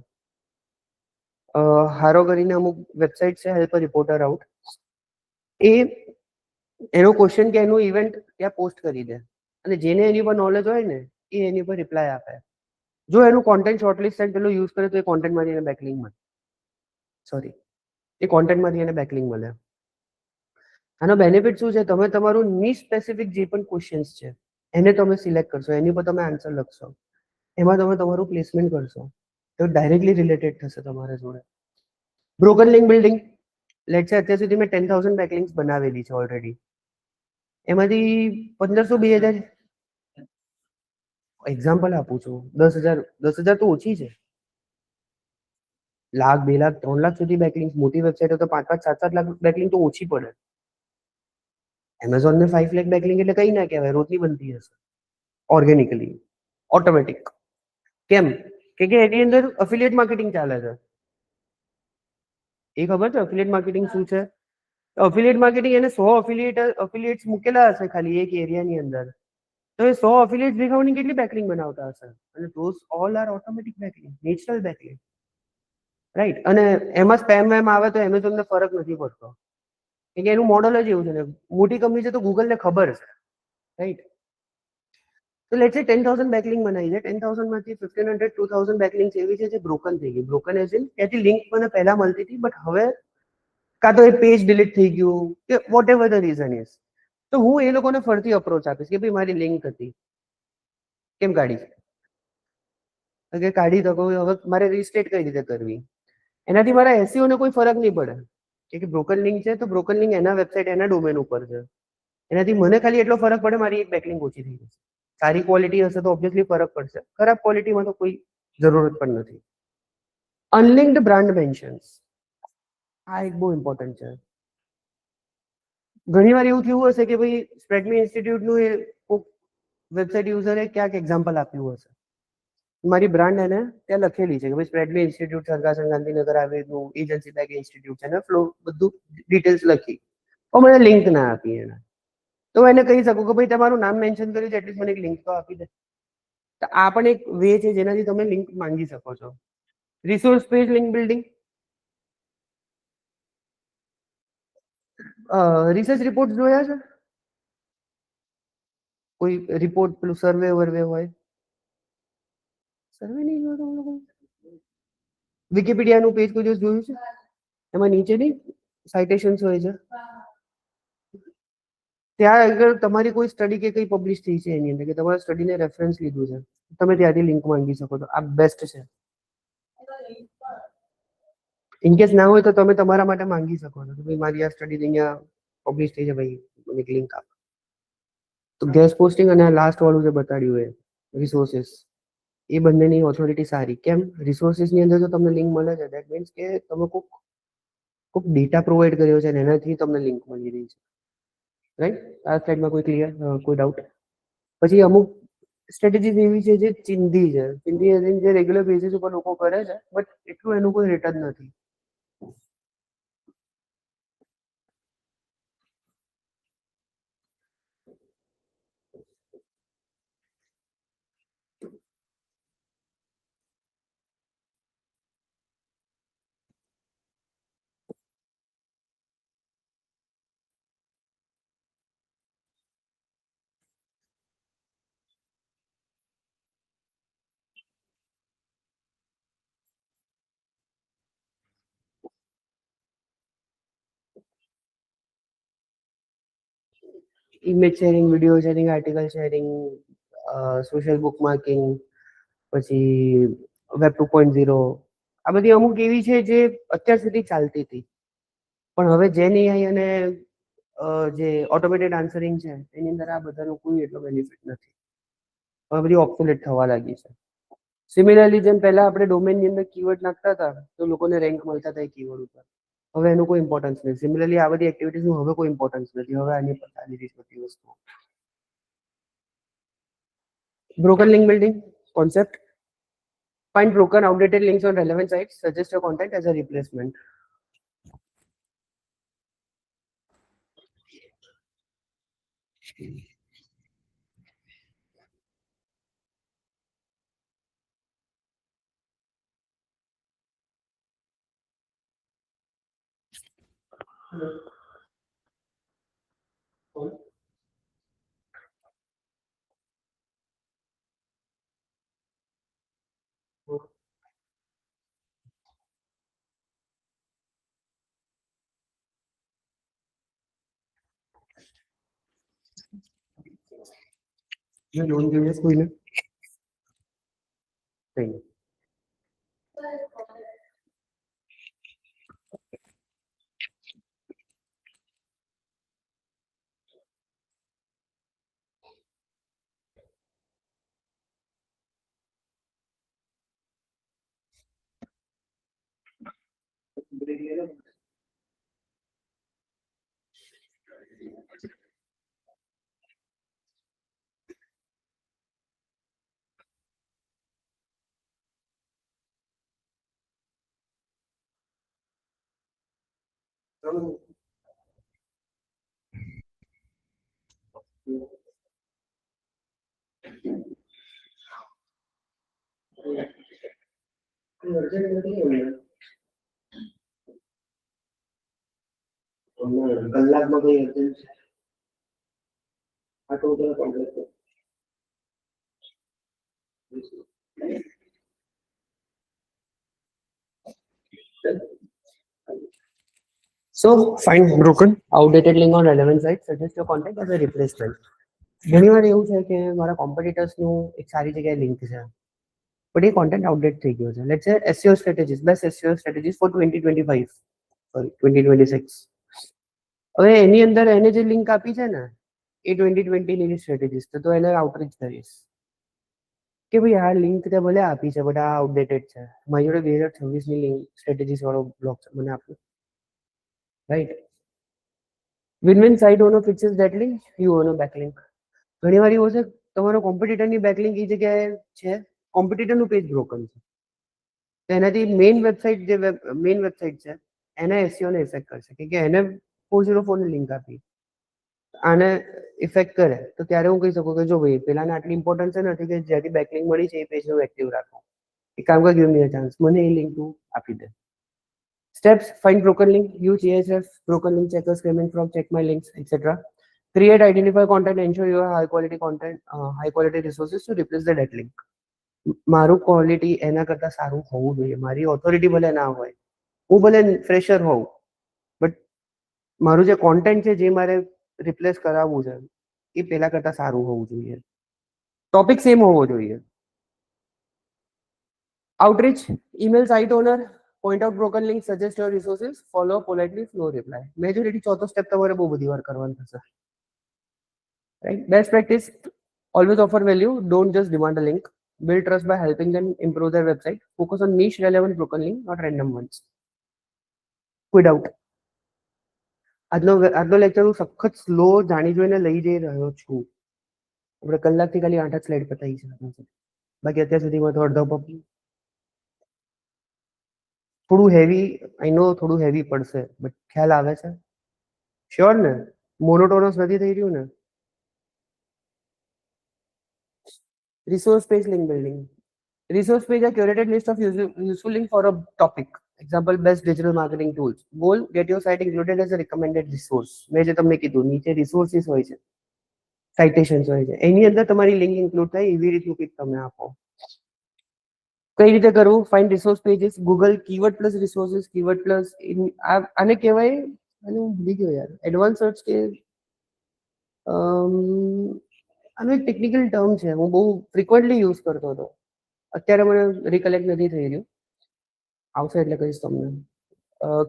હારો કરીને અમુક વેબસાઇટ છે હેલ્પર રિપોર્ટર આઉટ, એ એનો ક્વેશ્ચન કે એનું ઇવેન્ટ ત્યાં પોસ્ટ કરી દે અને જેને એની પર નોલેજ હોય ને એ એની પર રિપ્લાય આપે. જો એનું કોન્ટેન્ટ શોર્ટલિસ્ટ પેલો યુઝ કરે તો એ કોન્ટેન્ટમાંથી એને બેકલિંક મળે. સોરી, એ કોન્ટેન્ટમાંથી એને બેકલિંક મળે. આનો બેનિફિટ શું છે? તમે તમારું ની સ્પેસિફિક જે પણ ક્વેશ્ચન્સ છે એને તમે સિલેક્ટ કરશો, એની પર તમે આન્સર લખશો, એમાં તમે તમારું પ્લેસમેન્ટ કરશો તો ડાયરેક્ટલી રિલેટેડ થશે તમારા જોડે. બ્રોકન લિંક બિલ્ડિંગ, લેટ છે અત્યાર સુધી મેં 10,000 બેકલિંક્સ બનાવેલી છે ઓલરેડી. એમાંથી 1500-2000 એક્ઝામ્પલ આપું છું. 10,000 તો ઓછી છે. 1,00,000, 2,00,000, 3,00,000 સુધી બેકલિંક, મોટી વેબસાઇટો તો 5-5, 7-7 લાખ બેકલિંક તો ઓછી પડે. એમેઝોન ને 5 લાખ બેકલિંક એટલે કઈ ના કહેવાય, રોજની બનતી હશે ઓર્ગેનિકલી, ઓટોમેટિક. કેમ કે એની અંદર અફિલિયેટ માર્કેટિંગ ચાલે છે. એ ખબર છે અફિલિયેટ માર્કેટિંગ શું છે? અફિલિયેટ માર્કેટિંગ એને 100 અફિલિયેટ્સ મૂકેલા હશે ખાલી એક એરિયાની અંદર, તો એ 100 અફિલિયેટ્સ ભેગા મળીને કેટલી બેકલિંક બનાવતા હશે? અને those all are automatic backlink, natural backlink, right. અને એમાં સ્પેમ વેમ આવે તો એમેઝોનને ફરક નથી પડતો કે એનું મોડલ જ એવું છે ને. મોટી કંપની છે તો ગૂગલને ખબર છે, રાઈટ. તો લેટ્સ સે 10,000 બેકલિંક બનાવી છે, 10,000 માંથી 1,500 2,000 બેકલિંક એવી છે જે બ્રોકન થઈ ગઈ. બ્રોકન એઝ ઇન ત્યાંથી લિંક મને પહેલા મળતી હતી બટ હવે કાં તો એ પેજ ડિલીટ થઈ ગયું કે whatever the reason is, તો હું એ લોકોને ફરતી અપ્રોચ આપીશ કે ભાઈ મારી લિંક હતી, કેમ કાઢી? કે કાઢી શકો, હવે મારે રિસ્ટેટ કઈ રીતે કરવી? એનાથી મારા એસઈઓ ને કોઈ ફરક નહીં પડે કે બ્રોકન લિંક છે તો બ્રોકન લિંક એના વેબસાઇટ એના ડોમેન ઉપર છે. એનાથી મને ખાલી એટલો ફરક પડે, મારી એક બેકલિંક ઓછી થઈ જશે. સારી ક્વોલિટી હશે તો ઓબ્વિયસલી ફરક પડશે, ખરાબ ક્વોલિટીમાં તો કોઈ જરૂરત પણ નથી. અનલિંક્ડ બ્રાન્ડ મેન્શન્સ, આ એક બહુ ઇમ્પોર્ટન્ટ છે. ઘણી વાર એવું થયું હશે કે ભાઈ સ્પ્રેડમી ઇન્સ્ટિટ્યૂટનું એ વેબસાઇટ યુઝરે ક્યાંક એક્ઝામ્પલ આપ્યું હશે, મારી બ્રાન્ડ એને ત્યાં લખેલી છે કે ભાઈ સ્પ્રેડમી ઇન્સ્ટિટ્યૂટ સરગાસણ ગાંધીનગર આવેલું એજન્સી બેક ઇન્સ્ટિટ્યૂટ છે ને ફ્લો બધું ડિટેલ્સ લખી, પણ મને લિંક ના આપી એને. તો એને કહી શકું કે ભાઈ તમારું નામ મેન્શન કર્યું છે, એટલીસ્ટ મને એક લિંક તો આપી દે. તો આ પણ એક વે છે જેનાથી તમે લિંક માંગી શકો છો. Resource page link building, research report જોયા છે? કોઈ રિપોર્ટ પેલું સર્વે વર્વે હોય, સર્વે નહીં જોયો તમે લોકો? વિકીપીડિયાનું પેજ કોઈ દિવસ જોયું છે? એમાં નીચેની સાઇટેશન્સ હોય છે, ત્યાં આગળ તમારી કોઈ સ્ટડી કે કઈ પબ્લિશ થઈ છે એની અંદર કે તમારા સ્ટડીને રેફરન્સ લીધું છે, તમે ત્યાંથી લિંક માંગી શકો છો. આ બેસ્ટ છે. ઇનકેસ ના હોય તો તમે તમારા માટે માંગી શકો છો કે ભાઈ મારી આ સ્ટડી અહીંયા પબ્લિશ થઈ છે, ભાઈ મને એક લિંક આપ. તો ગેસ્ટ પોસ્ટિંગ અને લાસ્ટ વાળું જે બતાડ્યું એ રિસોર્સિસ, એ બંનેની ઓથોરિટી સારી. કેમ? રિસોર્સિસની અંદર જો તમને લિંક મળે છે દેટ મીન્સ કે તમે કોઈક ડેટા પ્રોવાઈડ કર્યો છે અને એનાથી તમને લિંક મળી રહી છે, રાઈટ. આ સ્લાઇડમાં કોઈ ક્લિયર, કોઈ ડાઉટ? પછી અમુક સ્ટ્રેટેજીસ એવી છે જે ચિંધી છે. ચિંધી જે રેગ્યુલર બેઝિસ ઉપર લોકો કરે છે બટ એટલું એનું કોઈ રિટર્ન નથી. Image sharing, video sharing, article sharing, social book marking, પછી વેબ 2.0, આ બધી અમુક એવી છે જે અત્યાર સુધી ચાલતી હતી, પણ હવે જેન એઆઈ અને જે ઓટોમેટેડ આન્સરિંગ છે એની અંદર આ બધાનો કોઈ એટલો બેનિફિટ નથી. હવે બધી ઓબ્સોલેટ થવા લાગી છે. સિમિલરલી જેમ પહેલા આપણે ડોમેનની અંદર કીવર્ડ નાખતા હતા તો લોકોને રેન્ક મળતા હતા એ કીવર્ડ ઉપર, હવે એનું કોઈ ઇમ્પોર્ટન્સ નથી. સિમિલરલી આ બધી એક્ટિવિટીઝનું હવે કોઈ ઇમ્પોર્ટન્સ નથી. હવે આની પર ચાલી રહી છે બધી વસ્તુઓ. Broken link building concept. Find broken, outdated links on relevant sites. Suggest your content as a replacement. You don't give us કોઈને કઈ નહીં. કલાકમાં કઈ અર્જન્ટ છે? આ તો બધા કોન્ટ્રાક્ટ છે. So find broken, outdated link on relevant site. Suggest your content as a replacement. ઘણીવાર એવું છે કે મારા કોમ્પિટિટર્સનું એક સારી જગ્યાએ લિંક છે, પણ એ કોન્ટેન્ટ આઉટડેટ થઈ ગયો છે. Let's say SEO strategies, best SEO strategies for 2025 sorry 2026. હવે એની અંદર એને જે લિંક આપી છે ને એ 2020 ની સ્ટ્રેટેજીસ છે, તો એને આઉટરીચ કરીશ કે ભાઈ આ લિંક તે ભલે આપી છે બટ આ આઉટડેટેડ છે. મારી જોડે 2026 ની લિંક સ્ટ્રેટેજીસ વાળો બ્લોગ છે, મને આપો. Right. Win-win site owner fixes that link, you own a backlink. ઘણીવાર એવું છે તમારો કોમ્પિટિટરની બેકલિંક એ જગ્યાએ છે, કોમ્પિટિટરનું પેજ બ્રોકન છે, તો એનાથી મેઇન વેબસાઇટ જે મેઇન વેબસાઇટ છે એના એસઈઓ ને ઇફેક્ટ કરશે કે એને 404 ની લિંક આપી, આને ઇફેક્ટ કરે તો ત્યારે હું કહી શકું કે જો ભાઈ પેલાને આટલી ઇમ્પોર્ટન્સ નથી કે જ્યાંથી બેકલિંક મળી છે એ પેજનું એક્ટિવ રાખો, એક કામ કર, ગિવ મી અ ચાન્સ, મને એ લિંક તું આપી દે. Steps: find broken link, use AHF broken link checker, screaming from check my links, etc. Create, identify content, ensure you have high quality content, high quality resources to replace the dead link. મારું quality એના કરતા સારું હોવું જોઈએ, મારી authority ભલે ના હોય, હું ભલે ફ્રેશર હોઉં, બટ મારું જે કોન્ટેન્ટ છે જે મારે રિપ્લેસ કરાવવું છે એ પેલા કરતા સારું હોવું જોઈએ, ટોપિક સેમ હોવો જોઈએ. Outreach: email site owner, point out broken link, suggest your resources, follow politely, slow reply. Majority ચોથો સ્ટેપ તમારે બહુ બધી વાર કરવાનું થશે. Right? Best practice: always offer value, don't just demand a link. Build trust by helping them improve their website. Focus on niche relevant broken link, not random ones. કોઈ doubt? આજનો lecture હું સખત સ્લો જાણી જોઈને લઈ જઈ રહ્યો છું. આપણે કલાકથી ખાલી 8 જ સ્લાઇડ પતાવી છે, બાકી અત્યાર સુધીમાં તો અડધો પપ. થોડું હેવી, આઈ નો થોડું હેવી પડશે, બટ ખ્યાલ આવે છે? શ્યોર ને? મોનોટોનસ નથી થઈ રહ્યું ને? Resource page link building. Resource page a curated list of useful links for a topic. Example: best digital marketing tools. Goal: get your site included as a recommended resource. મેં જે તમને કીધું નીચે રિસોર્સિસ હોય છે, સાઇટેશન્સ હોય છે, એની અંદર તમારી લિંક ઇન્ક્લુડ થાય એવી રીતનું કંઈક તમે આપો. કઈ રીતે કરવું? Find resource pages, Google keyword plus resources, keyword plus આને કહેવાય, અને હું ભૂલી ગયો યાર, એડવાન્સ સર્ચ કે આનું એક ટેકનિકલ ટર્મ છે, હું બહુ ફ્રિકવન્ટલી યુઝ કરતો હતો. અત્યારે મને રિકલેક્ટ નથી થઈ રહ્યું, આવશે એટલે કહીશ તમને.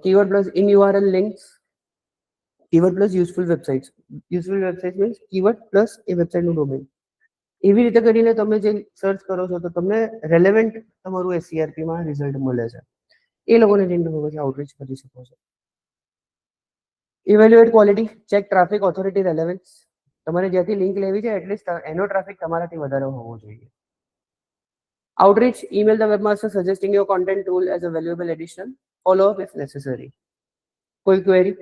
Keyword plus in URL links, keyword plus useful websites. Useful website means keyword plus એ વેબસાઇટનું ડોમેન. એવી રીતે કરીને તમે જે સર્ચ કરો છો તો તમને રેલેવન્ટ તમારું SCRP માં રિઝલ્ટ મળે છે. એ લોકોને જઈને તમે પછી આઉટરીચ કરી શકો છો. Evaluate quality, check traffic, authority, relevance. તમારે જ્યાંથી લિંક લેવી છે એટલીસ્ટ એનો ટ્રાફિક તમારાથી વધારે હોવો જોઈએ. Outreach, email the webmaster suggesting your content tool as a valuable addition. Follow up if necessary. કોઈ query?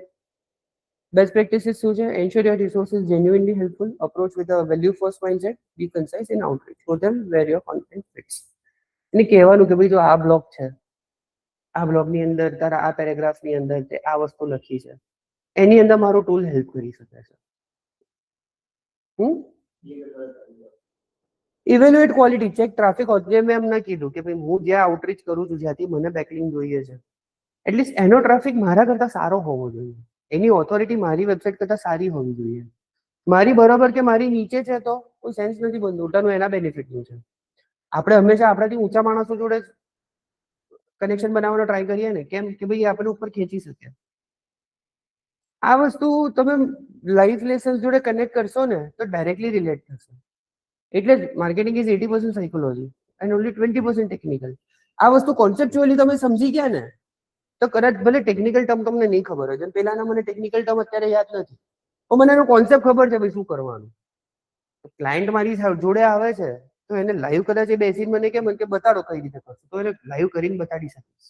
Best practices શું છે? Ensure your resource is genuinely helpful. Approach with a value first mindset. Be concise in outreach. Show them where your content fits. એને કહેવાનું કે ભાઈ જો આ blog છે, આ બ્લોગની અંદર તારા આ પેરેગ્રાફની અંદર તે આ વસ્તુ લખી છે, એની અંદર મારો ટૂલ હેલ્પ કરી શકે છે. Evaluate quality, check traffic. જે મેં એમને કીધું કે ભાઈ હું જ્યાં આઉટરીચ કરું છું, જ્યાંથી મને બેકલિંક જોઈએ છે, એટલીસ્ટ એનો ટ્રાફિક મારા કરતા સારો હોવો જોઈએ. એની ઓથોરિટી મારી વેબસાઇટ કરતા સારી હોવી જોઈએ. મારી બરોબર કે મારી નીચે છે તો કોઈ સેન્સ નથી બનતું. ઉલટાનું એના બેનિફિટનું છે. આપણે હંમેશા આપણાથી ઊંચા માણસો જોડે કનેક્શન બનાવવાનો ટ્રાય કરીએ ને, કેમ કે ભાઈ આપણે ઉપર ખેંચી શકે. આ વસ્તુ તમે લાઈફ લેસન્સ જોડે કનેક્ટ કરશો ને તો ડાયરેક્ટલી રિલેટ થશે. એટલે જ marketing is 80% psychology and only 20% technical. આ વસ્તુ કોન્સેપ્ચ્યુઅલી તમે સમજી ગયા ને તો કદાચ ભલે ટેકનિકલ ટર્મ તમને નહીં ખબર હોય. જેમ પેલાના મને ટેકનિકલ ટર્મ અત્યારે યાદ નથી, તો મને એનો કોન્સેપ્ટ ખબર છે ભાઈ શું કરવાનું. ક્લાયન્ટ મારી જોડે આવે છે તો એને લાઈવ કદાચ એ બેસીને મને કે બતાડો કઈ રીતે કરશો, તો એને લાઈવ કરીને બતાડી શકીશ.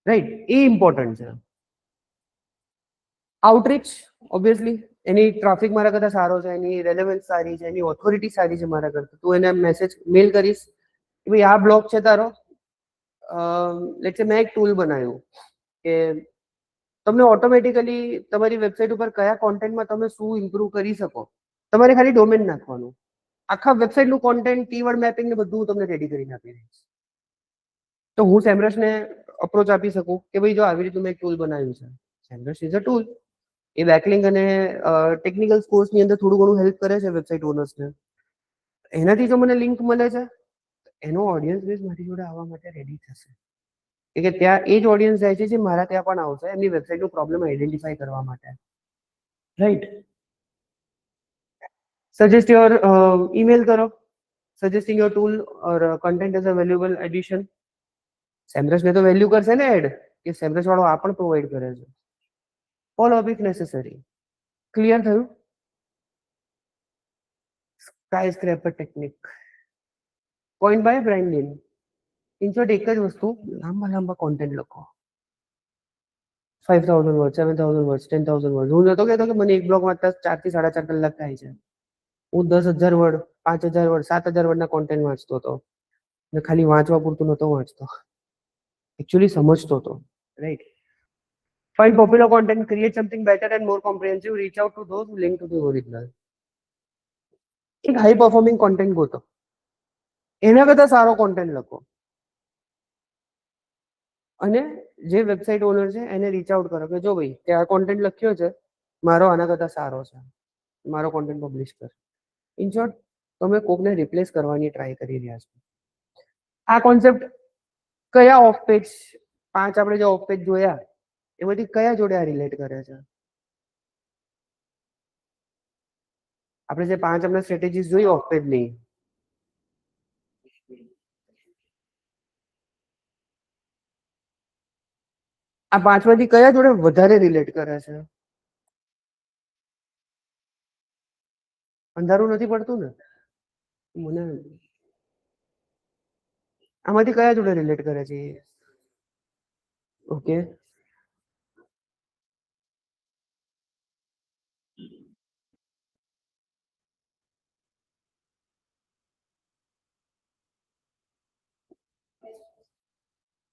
રાઈટ, એ ઇમ્પોર્ટન્ટ છે. આઉટરીચ ઓબ્વિયસલી એની ટ્રાફિક મારા કરતા સારો છે, એની રેલેવન્સ સારી છે, એની ઓથોરિટી સારી છે મારા કરતા. તું એને મેસેજ મેલ કરીશ કે ભાઈ આ બ્લોગ છે તારો, લેટ્સ સે મેં એક ટૂલ બનાવ્યું કે તમને ઓટોમેટિકલી તમારી વેબસાઇટ ઉપર કયા કોન્ટેન્ટમાં તમે શું ઇમ્પ્રુવ કરી શકો. તમારે ખાલી ડોમેન નાખવાનું, આખા વેબસાઇટનું કોન્ટેન્ટ, કીવર્ડ મેપિંગ ને બધું હું તમને રેડી કરીને આપી દઈશ. તો હું સેમરસને અપ્રોચ આપી શકું કે ભાઈ જો આવી રીતનું મેં એક ટૂલ બનાવ્યું છે. સેમરસ ઇઝ અ ટૂલ. એ બેકલિંક અને ટેકનિકલ કોર્સની અંદર થોડું ઘણું હેલ્પ કરે છે વેબસાઇટ ઓનર્સને. એનાથી જો મને લિંક મળે છે, એનો ઓડિયન્સ બેઝ મારી જોડે આવવા માટે રેડી થશે. કે ત્યાં એ જ ઓડિયન્સ જાય છે જે મારા ત્યાં પણ આવશે એમની વેબસાઇટનો પ્રોબ્લેમ આઈડેન્ટિફાઈ કરવા માટે. રાઈટ. સજેસ્ટ યોર ઈમેલ કરો, suggesting your tool or content as a valuable addition. સેમરસને તો વેલ્યુ કરશે ને એડ કે સેમરસ વાળો આ પણ પ્રોવાઈડ કરે છે. Follow up if necessary. Clear થયું? Sky scraper technique coined by Brian લિન. ઇન શોર્ટ એક જ વસ્તુ, લાંબા લાંબા કોન્ટેન્ટ લખો. 5000 વર્ડ, 7000 વર્ડ, 10000 વર્ડ. હું નતો કહેતો કે મને એક બ્લોગ વાંચતા 4 થી 4.5 કલાક થાય છે. હું 10,000 વર્ડ, 5,000 વર્ડ, 7,000 વર્ડના કોન્ટેન્ટ વાંચતો હતો. ને ખાલી વાંચવા પૂરતું નતો વાંચતો, એકચ્યુઅલી સમજતો હતો. Right. Find popular content, create something better and more comprehensive, reach out to those who link to the original. એક હાઈ પરફોર્મિંગ કોન્ટેન્ટ ગોતો, એના કરતા સારો કોન્ટેન્ટ લખો અને જે વેબસાઇટ ઓનર છે એને રીચ આઉટ કરો કે જો ભાઈ તે આ કોન્ટેન્ટ લખ્યો છે, મારો આના કરતા સારો છે, મારો કોન્ટેન્ટ પબ્લિશ કર. ઇન શોર્ટ તમે કોકને રિપ્લેસ કરવાની ટ્રાય કરી રહ્યા છો. આ કોન્સેપ્ટ કયા ઓફ પેજ 5 આપણે જે ઓફ પેજ જોયા એમાંથી કયા જોડે આ રિલેટ કરે છે? આપણે જે 5 હમણાં સ્ટ્રેટેજીસ જોઈ ઓફ પેજ ની, આ 5 માંથી કયા જોડે વધારે રિલેટ કરે છે? અંધારું નથી પડતું ને મને? આમાંથી કયા જોડે રિલેટ કરે છે? ઓકે,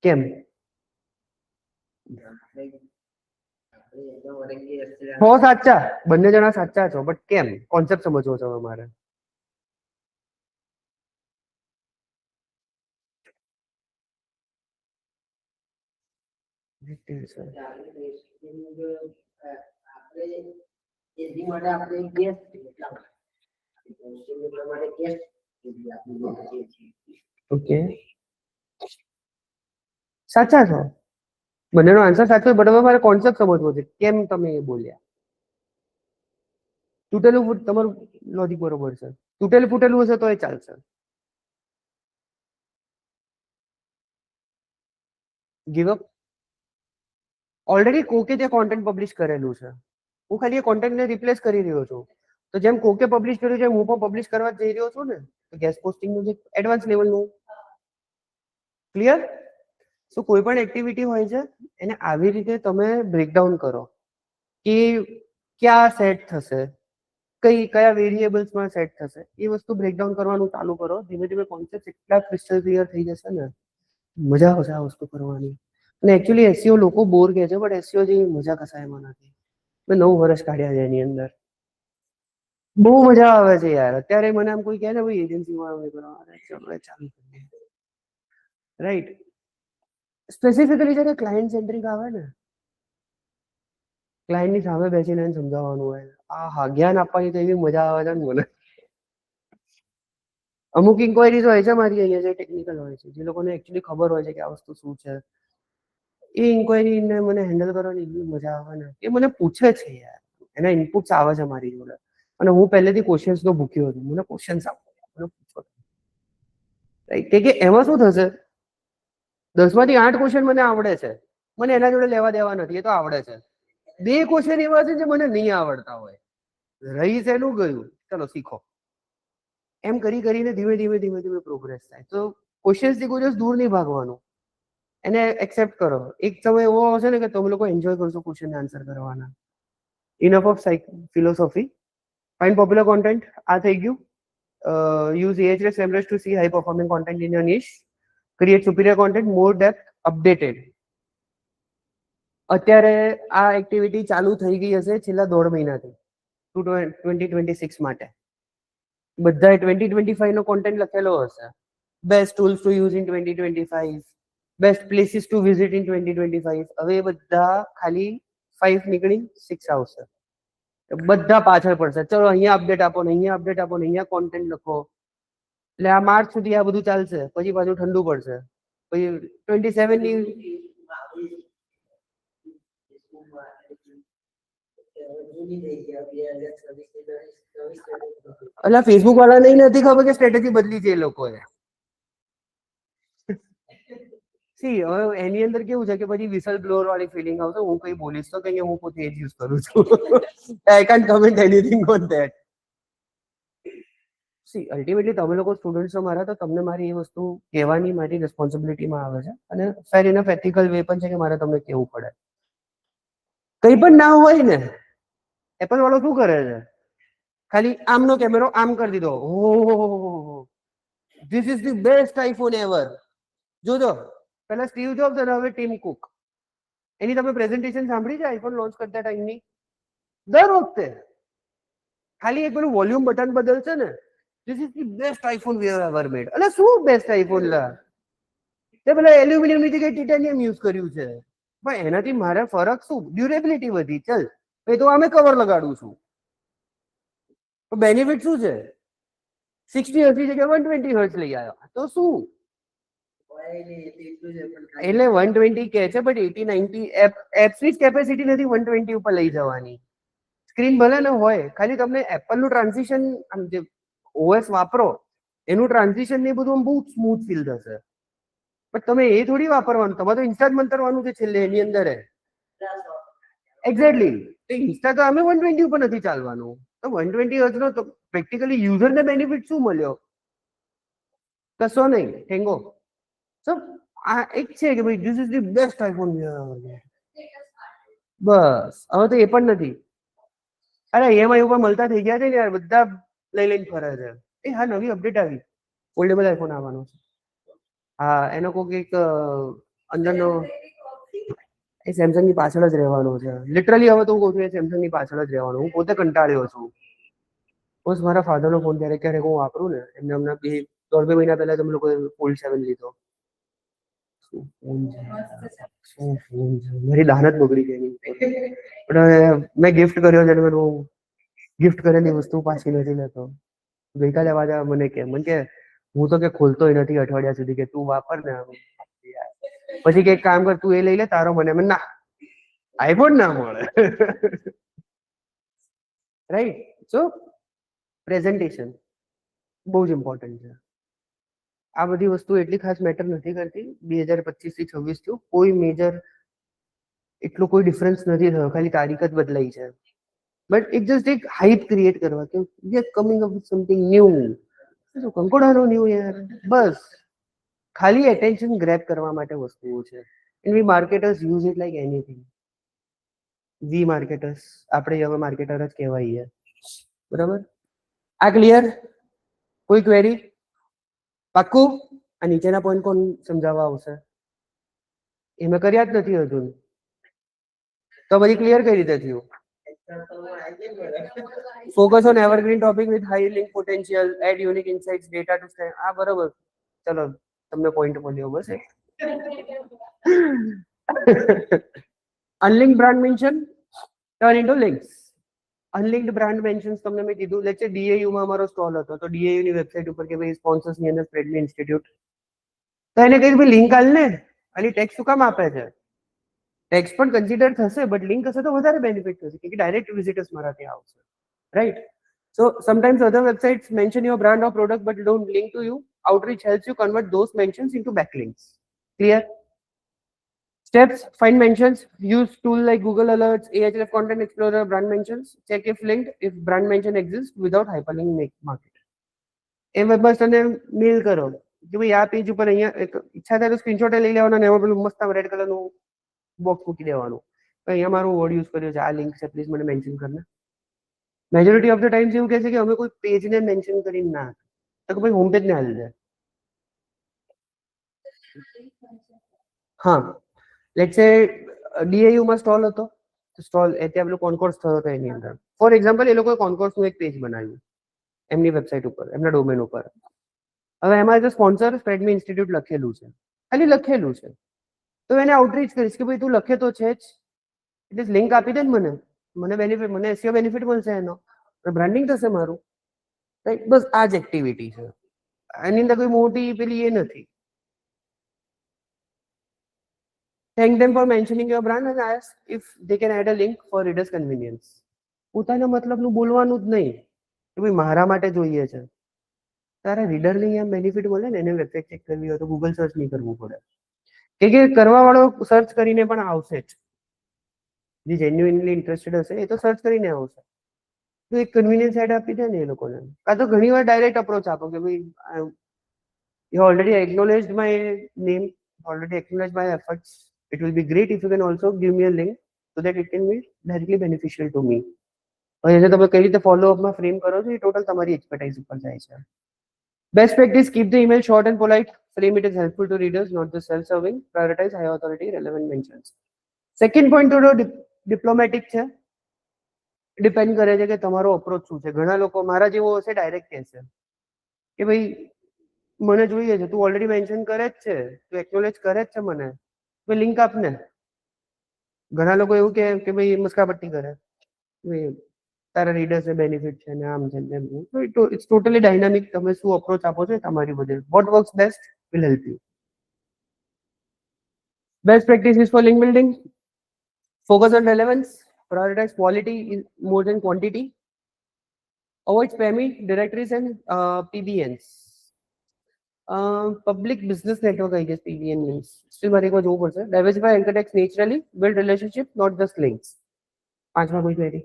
કેમ? હો સાચા, બંને જણા સાચા છો, બટ કેમ? કોન્સેપ્ટ સમજવો છે તમારે. ઓકે, સાચા છો, બંનેનો આન્સર સાચો છે, બટ હવે મારે કોન્સેપ્ટ સમજવો છે કેમ તમે એ બોલ્યા. તૂટેલું તમારું લોજિક બરોબર છે, તૂટેલું ફૂટેલું હશે તો એ ચાલશે. Give up. ઓલરેડી કોકે તે કોન્ટેન્ટ પબ્લિશ કરેલું છે, હું ખાલી એ કોન્ટેન્ટને રિપ્લેસ કરી રહ્યો છું. તો જેમ કોકે પબ્લિશ કર્યું છે હું પણ પબ્લિશ કરવા જઈ રહ્યો છું ને, તો ગેસ પોસ્ટિંગનું જે એડવાન્સ લેવલનું. ક્લિયર? સો કોઈ પણ એક્ટિવિટી હોય છે એને આવી રીતે તમે બ્રેકડાઉન કરો કે ક્યાં સેટ થશે, કયા વેરિયેબલ્સમાં સેટ થશે, એ વસ્તુ બ્રેકડાઉન કરવાનું ચાલુ કરો. ધીમે ધીમે કોન્સેપ્ટ એટલા ક્રિસ્ટલ ક્લિયર થઈ જશે ને, મજા આવશે આ વસ્તુ કરવાની. અને એકચ્યુઅલી એસઈઓ લોકો બોર કહે છે, બટ એસઈઓ જેવી મજા કસાયમાં નથી. મેં 9 વર્ષ કાઢ્યા છે એની અંદર, બહુ મજા આવે છે યાર. અત્યારે મને આમ કોઈ કહે ને ભાઈ એજન્સીમાં ચાલુ કરીએ, રાઈટ? સ્પેસિફિકલી જ્યારે ક્લાયન્ટ સેન્ટ્રિક આવે ને, ક્લાયન્ટની સામે બેસીને એને સમજાવવાનું હોય, હા જ્ઞાન આપવાની તો એવી મજા આવે છે ને મને. અમુક ઇન્ક્વાયરીઝ હોય છે મારી અહીંયા જે ટેકનિકલ હોય છે, જે લોકોને એકચ્યુઅલી ખબર હોય છે કે આ વસ્તુ શું છે, એ ઇન્ક્વાયરીને મને હેન્ડલ કરવાની એટલી મજા આવે ને. એ મને પૂછે છે યાર, એના ઇનપુટ્સ આવે છે મારી જોડે, અને હું પહેલેથી ક્વેશ્ચન્સનો ભૂખ્યો હતો. મને ક્વેશ્ચન્સ આપો, મને પૂછો, રાઈટ? કે એમાં શું થશે, 10 માંથી 8 ક્વેશ્ચન મને આવડે છે, મને એના જોડે લેવા દેવા નથી, એ તો આવડે છે. 2 ક્વેશ્ચન એવા છે જે મને નહીં આવડતા હોય, રહી છે એનું ગયું, ચલો શીખો. એમ કરી કરીને ધીમે ધીમે પ્રોગ્રેસ થાય. તો ક્વેશ્ચન્સથી કોઈ દિવસ દૂર નહીં ભાગવાનું, એને એક્સેપ્ટ કરો. એક સમય એવો આવશે ને કે તમે લોકો એન્જોય કરશો ક્વેશ્ચન આન્સર કરવાના. Enough of philosophy. Find popular content, આ થઈ ગયું. Use AHREX SEMrush to see high performing content in your niche. Create superior content, more depth, updated. અત્યારે આ એક્ટિવિટી ચાલુ થઈ ગઈ હશે છેલ્લા 1.5 મહિનાથી 2026 માટે. બધાએ 2025 નો કોન્ટેન્ટ લખેલો હશે. Best tools to use in 2025, best places to visit in 2025. હવે એ બધા ખાલી 5 નીકળી 6 આવશે, બધા પાછળ પડશે. ચલો અહીંયા અપડેટ આપો ને, અહીંયા અપડેટ આપો ને, અહીંયા કોન્ટેન્ટ લખો. એટલે આ માર્ચ સુધી આ બધું ચાલશે, પછી પાછું ઠંડુ પડશે. પછી 27 ની એટલે ફેસબુક વાળાને નથી ખબર કે સ્ટ્રેટેજી બદલી છે એ લોકોએ. સી હવે એની અંદર કેવું છે કે પછી વિસલ બ્લોઅર વાળી ફિલિંગ આવશે. હું કઈ બોલીશ તો કે હું પોતે એ જ યુઝ કરું છું. I can't comment anything on that. C ultimately તમે લોકો સ્ટુડન્ટ છો મારા, તો તમને મારી એ વસ્તુ કહેવાની મારી રિસ્પોન્સિબિલિટીમાં આવે છે, અને ફેર ઇનફ એથિકલ વે પણ છે કે મારે તમને કહેવું પડે. કઈ પણ ના હોય ને, એપલ વાળો શું કરે છે, ખાલી આમનો કેમેરો આમ કરી દીધો, ઓહો this is the best iPhone ever. જોજો, પહેલા સ્ટીવ જોબ્સ અને હવે ટીમ કુક. એની તમે પ્રેઝન્ટેશન સાંભળી છે આઈફોન લોન્ચ કરતા ટાઈમની? દર વખતે ખાલી એક પેલું વોલ્યુમ બટન બદલશે ને, this is the best iPhone we have ever made. એટલે શું બેસ્ટ આઈફોન લા? તે પેલા એલ્યુમિનિયમ ની જગ્યાએ ટાઇટેનિયમ યુઝ કર્યું છે. પણ એનાથી મારે ફરક શું? ડ્યુરેબિલિટી વધી, ચલ એ તો આમે કવર લગાડું છું. તો બેનિફિટ શું છે? 60-80 જગ્યાએ 120 હર્ટ્ઝ લઈ આવ્યો, તો શું? એટલે 120 કે છે, બટ 80-90 એપ્સની જ કેપેસિટી નથી 120 ઉપર લઈ જવાની. સ્ક્રીન ભલે ને હોય, ખાલી તમને એપલ નું ટ્રાન્ઝિશન, આમ જે ઓએસ વાપરો એનું ટ્રાન્ઝિશન ને બધું બહુ સ્મૂથ ફીલ થશે. પણ તમે એ થોડી વાપરવાનું, તમારે તો ઇન્સ્ટા જ મંતરવાનું છે છેલ્લે એની અંદર. એક્ઝેક્ટલી, તો ઇન્સ્ટા તો અમે 120 ઉપર નથી ચાલવાનું. તો 120 હર્ટ્ઝ નો તો પ્રેક્ટિકલી યુઝરને બેનિફિટ શું મળ્યો? કશો નહીં, ઠેંગો. સો આ એક છે કે ભાઈ this is the best iPhone. બસ હવે તો એ પણ નથી. અરે EMI ઉપર મળતા થઈ ગયા છે ને યાર, બધા લઈ લઈને ફરે છે. એ હા, નવી અપડેટ આવી, ફોલ્ડેબલ આઈફોન આવવાનો છે. હા, એનો કોઈક એક અંદરનો, એ સેમસંગ ની પાછળ જ રહેવાનો છે. લિટરલી હવે તો હું કહું છું એ સેમસંગ ની પાછળ જ રહેવાનો. હું પોતે કંટાળ્યો છું. બસ મારા ફાધરનો ફોન ક્યારેક ક્યારેક હું વાપરું ને, એમને હમણાં 2-2 મહિના પહેલા તમે લોકો ફોલ્ડ 7 લીધો. શું ફોન છે, મારી દાનત બગડી ગઈ. પણ મેં ગિફ્ટ કર્યો છે, હું ગિફ્ટ કરેલી વસ્તુ પાછી નથી લેતો. ગઈકાલે પાછા મને કે હું તો કે ખોલતોય નથી અઠવાડિયા સુધી કે તું વાપર ને આમ. પછી કે એક કામ કર તું એ લઈ લે તારો મને એમ ના આઈફોન ના મળે. રાઈટ. સો પ્રેઝન્ટેશન બહુ જ ઇમ્પોર્ટન્ટ છે. આ બધી વસ્તુ એટલી ખાસ મેટર નથી કરતી. 2025 થી 26 થયું કોઈ મેજર એટલું કોઈ ડિફરન્સ નથી થયો, ખાલી તારીખ જ બદલાઈ છે. બટ ઇટ જસ્ટ એક હાઇપ ક્રિએટ કરવા કે we are coming up with something new. શું કંકોડાનો ન્યૂ યાર, બસ ખાલી એટેન્શન ગ્રેબ કરવા માટે વસ્તુઓ છે. And we marketers use it like anything. We marketers, આપણે હવે માર્કેટર જ કહેવાય. બરાબર, આ ક્લિયર? કોઈ ક્વેરી? પાક્કું? આ નીચેના પોઈન્ટ કોણ સમજાવવા આવશે? એ મેં કર્યા જ નથી હજુ. તો બધી ક્લિયર કઈ રીતે થયું? Focus on evergreen topic with high link potential, add unique insights, data to stand. આ બરોબર. ચલો તમને પોઈન્ટ મળ્યો બસ. Unlink brand mention turn into links. Unlinked brand mentions તમને મેં કીધું. લેટ્સ સે DAU માં અમારો સ્ટોલ હતો તો DAU ની વેબસાઇટ ઉપર કે ભાઈ સ્પોન્સર્સ ની અંદર સ્પ્રેડમી ઇન્સ્ટિટ્યૂટ, તો એને કઈ ભાઈ લિંક આલ ને. અને ટેક્સ શું કામ આપે છે? ટેક્સ પણ કન્સિડર થશે બટ લિંક હશે તો વધારે બેનિફિટ થશે કે ડાયરેક્ટ વિઝિટર્સ મારા ત્યાં આવશે. Right. So sometimes other websites mention your brand or product but don't link to you. Outreach helps you convert those mentions into backlinks. Clear? Steps: find mentions, use tool like Google Alerts, Ahref Content Explorer, brand mentions, check if linked, if brand mention exists without hyperlink market. એ બસ તને મેલ કરો કે ભાઈ આ page ઉપર અહીંયા એક ઈચ્છા થાય તો સ્ક્રીનશોટ લઈ લેવાનો ને એમાં પેલું મસ્ત રેડ કલરનું બોક્સ મૂકી દેવાનું. અહીંયા મારું વર્ડ યુઝ કર્યો છે, આ લિંક છે, પ્લીઝ મને મેન્શન કરને. મેજોરિટી ઓફ ધ ટાઈમ્સ એવું કહે છે કે અમે કોઈ પેજને મેન્શન કરીને ના, તો ભાઈ હોમ પેજ ને આવી જાય. હા, લેટ્સ સે DAU માં સ્ટોલ હતો, સ્ટોલ ત્યાં પેલું કોન્કોર્સ થયો હતો એની અંદર. ફોર એક્ઝામ્પલ એ લોકોએ કોન્કોર્સનું એક પેજ બનાવ્યું એમની વેબસાઇટ ઉપર, એમના ડોમેન ઉપર. હવે એમાં જે સ્પોન્સર સ્પ્રેડમી ઇન્સ્ટિટ્યૂટ લખેલું છે, ખાલી લખેલું છે, તો એને આઉટરીચ કરીશ કે ભાઈ તું લખે તો છે જ, એટલે લિંક આપી દે ને મને બેનિફિટ, મને એસઈઓ બેનિફિટ મળશે એનો, બ્રાન્ડિંગ થશે મારું. રાઈટ, બસ આ જ એક્ટિવિટી છે, એની અંદર કોઈ મોટી પેલી એ નથી. Thank them for mentioning your brand and ask if they can add a link for readers' convenience. પોતાના મતલબનું બોલવાનું જ નહીં કે ભાઈ મારા માટે જોઈએ છે. તારા રીડરને અહીંયા બેનિફિટ મળે ને, એને વેબસાઇટ ચેક કરવી હોય તો ગૂગલ સર્ચ નહીં કરવું પડે, કે કરવા વાળો સર્ચ કરીને પણ આવશે જ. જે જેન્યુઇનલી ઇન્ટરેસ્ટેડ હશે એ તો સર્ચ કરીને આવશે. તો એક કન્વિનિયન્સ એડ આપી દે ને એ લોકોને, કાં તો ઘણી વાર ડાયરેક્ટ અપ્રોચ આપો કે ભાઈ you already acknowledged my name, already acknowledged my efforts. It will be great if you can also give me a link so that it can be directly beneficial to me. અને જે તમે કઈ રીતે follow અપમાં frame કરો છો એ total તમારી expertise ઉપર જાય છે. Best practice: keep the email short and polite. Frame it as helpful to readers, not just self-serving. Prioritize high authority relevant mentions. Second point થોડો ડિપ્લોમેટિક છે, ડિપેન્ડ કરે છે કે તમારો અપ્રોચ શું છે. ઘણા લોકો મારા જેવો હશે ડાયરેક્ટ કહેશે કે ભાઈ મને જોઈએ છે, તું ઓલરેડી મેન્શન કરે જ છે, તું એક્નોલેજ કરે જ છે મને, લિંક આપને. ઘણા લોકો એવું કે ભાઈ મસ્કાપટ્ટી કરે, તારા રીડર્સ ને બેનિફિટ છે ને આમ છે ને એમ. ઇટ્સ ટોટલી ડાયનામિક, તમે શું અપ્રોચ આપો છો તમારી બધે. What works best will help you. Best practice is for link building. Focus on relevance. Prioritize quality more than quantity. Avoid spammy directories and PBNs. Public business network, I guess PBN means. Still મારે એકવાર જોવું પડશે. Diversify anchor text naturally. Build relationship, not just links. 5માં કોઈ query?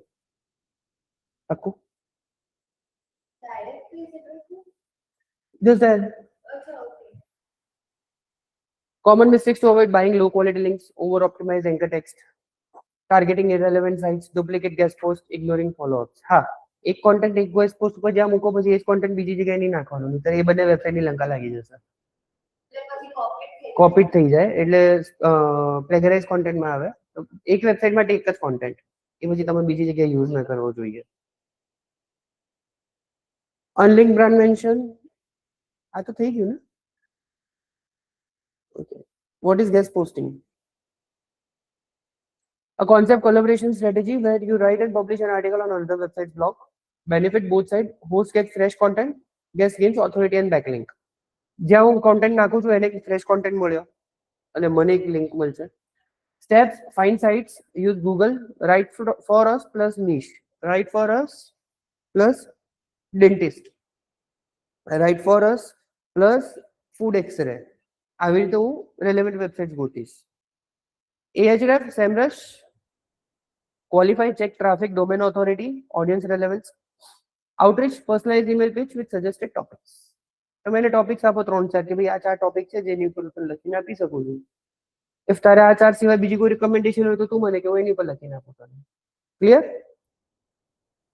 પાક્કું? Just that. Common mistakes to avoid: buying low quality links, over optimized anchor text, targeting irrelevant sites, duplicate guest post, ignoring follow-ups. હા, એક content એક guest post ઉપર જ્યાં મૂકો પછી એ જ કોન્ટેન્ટ બીજી જગ્યાએ નહીં નાખવાનું, નહીંતર એ બંને વેબસાઇટની લંકા લાગી જશે, કોપીડ થઈ જાય, એટલે પ્લેગરાઇઝ કોન્ટેન્ટમાં આવે. એક વેબસાઇટ માટે એક જ કોન્ટેન્ટ, એ પછી તમે બીજી જગ્યાએ યુઝ ના કરવો જોઈએ. અનલિંક બ્રાન્ડ મેન્શન, આ તો થઈ ગયું ને. Okay, what is guest posting? A concept collaboration strategy where you write and publish an article on another website's blog. Benefit both sides. Host gets fresh content, guest gains authority and backlink. જ્યાં હું content નાખું છું એને fresh content મળ્યો અને મને એક link મળશે. Steps find sites use Google write for us plus niche write for us plus dentist write for us plus food x-ray. આવી રીતે હું રેલેવન્ટ વેબસાઇટ ગોતીશ. Ahref SEMrush qualify check traffic domain authority audience relevance outreach personalized email pitch with suggested topics. તમે એને topics આપો 3-4 કે ભાઈ આ 4 ટોપિક છે જેની ઉપર લખીને આપી શકું છું. ઇફ તારે આ 4 સિવાય બીજી કોઈ રિકમેન્ડેશન હોય તો તું મને કે હું એની પર લખીને આપું તને. ક્લિયર?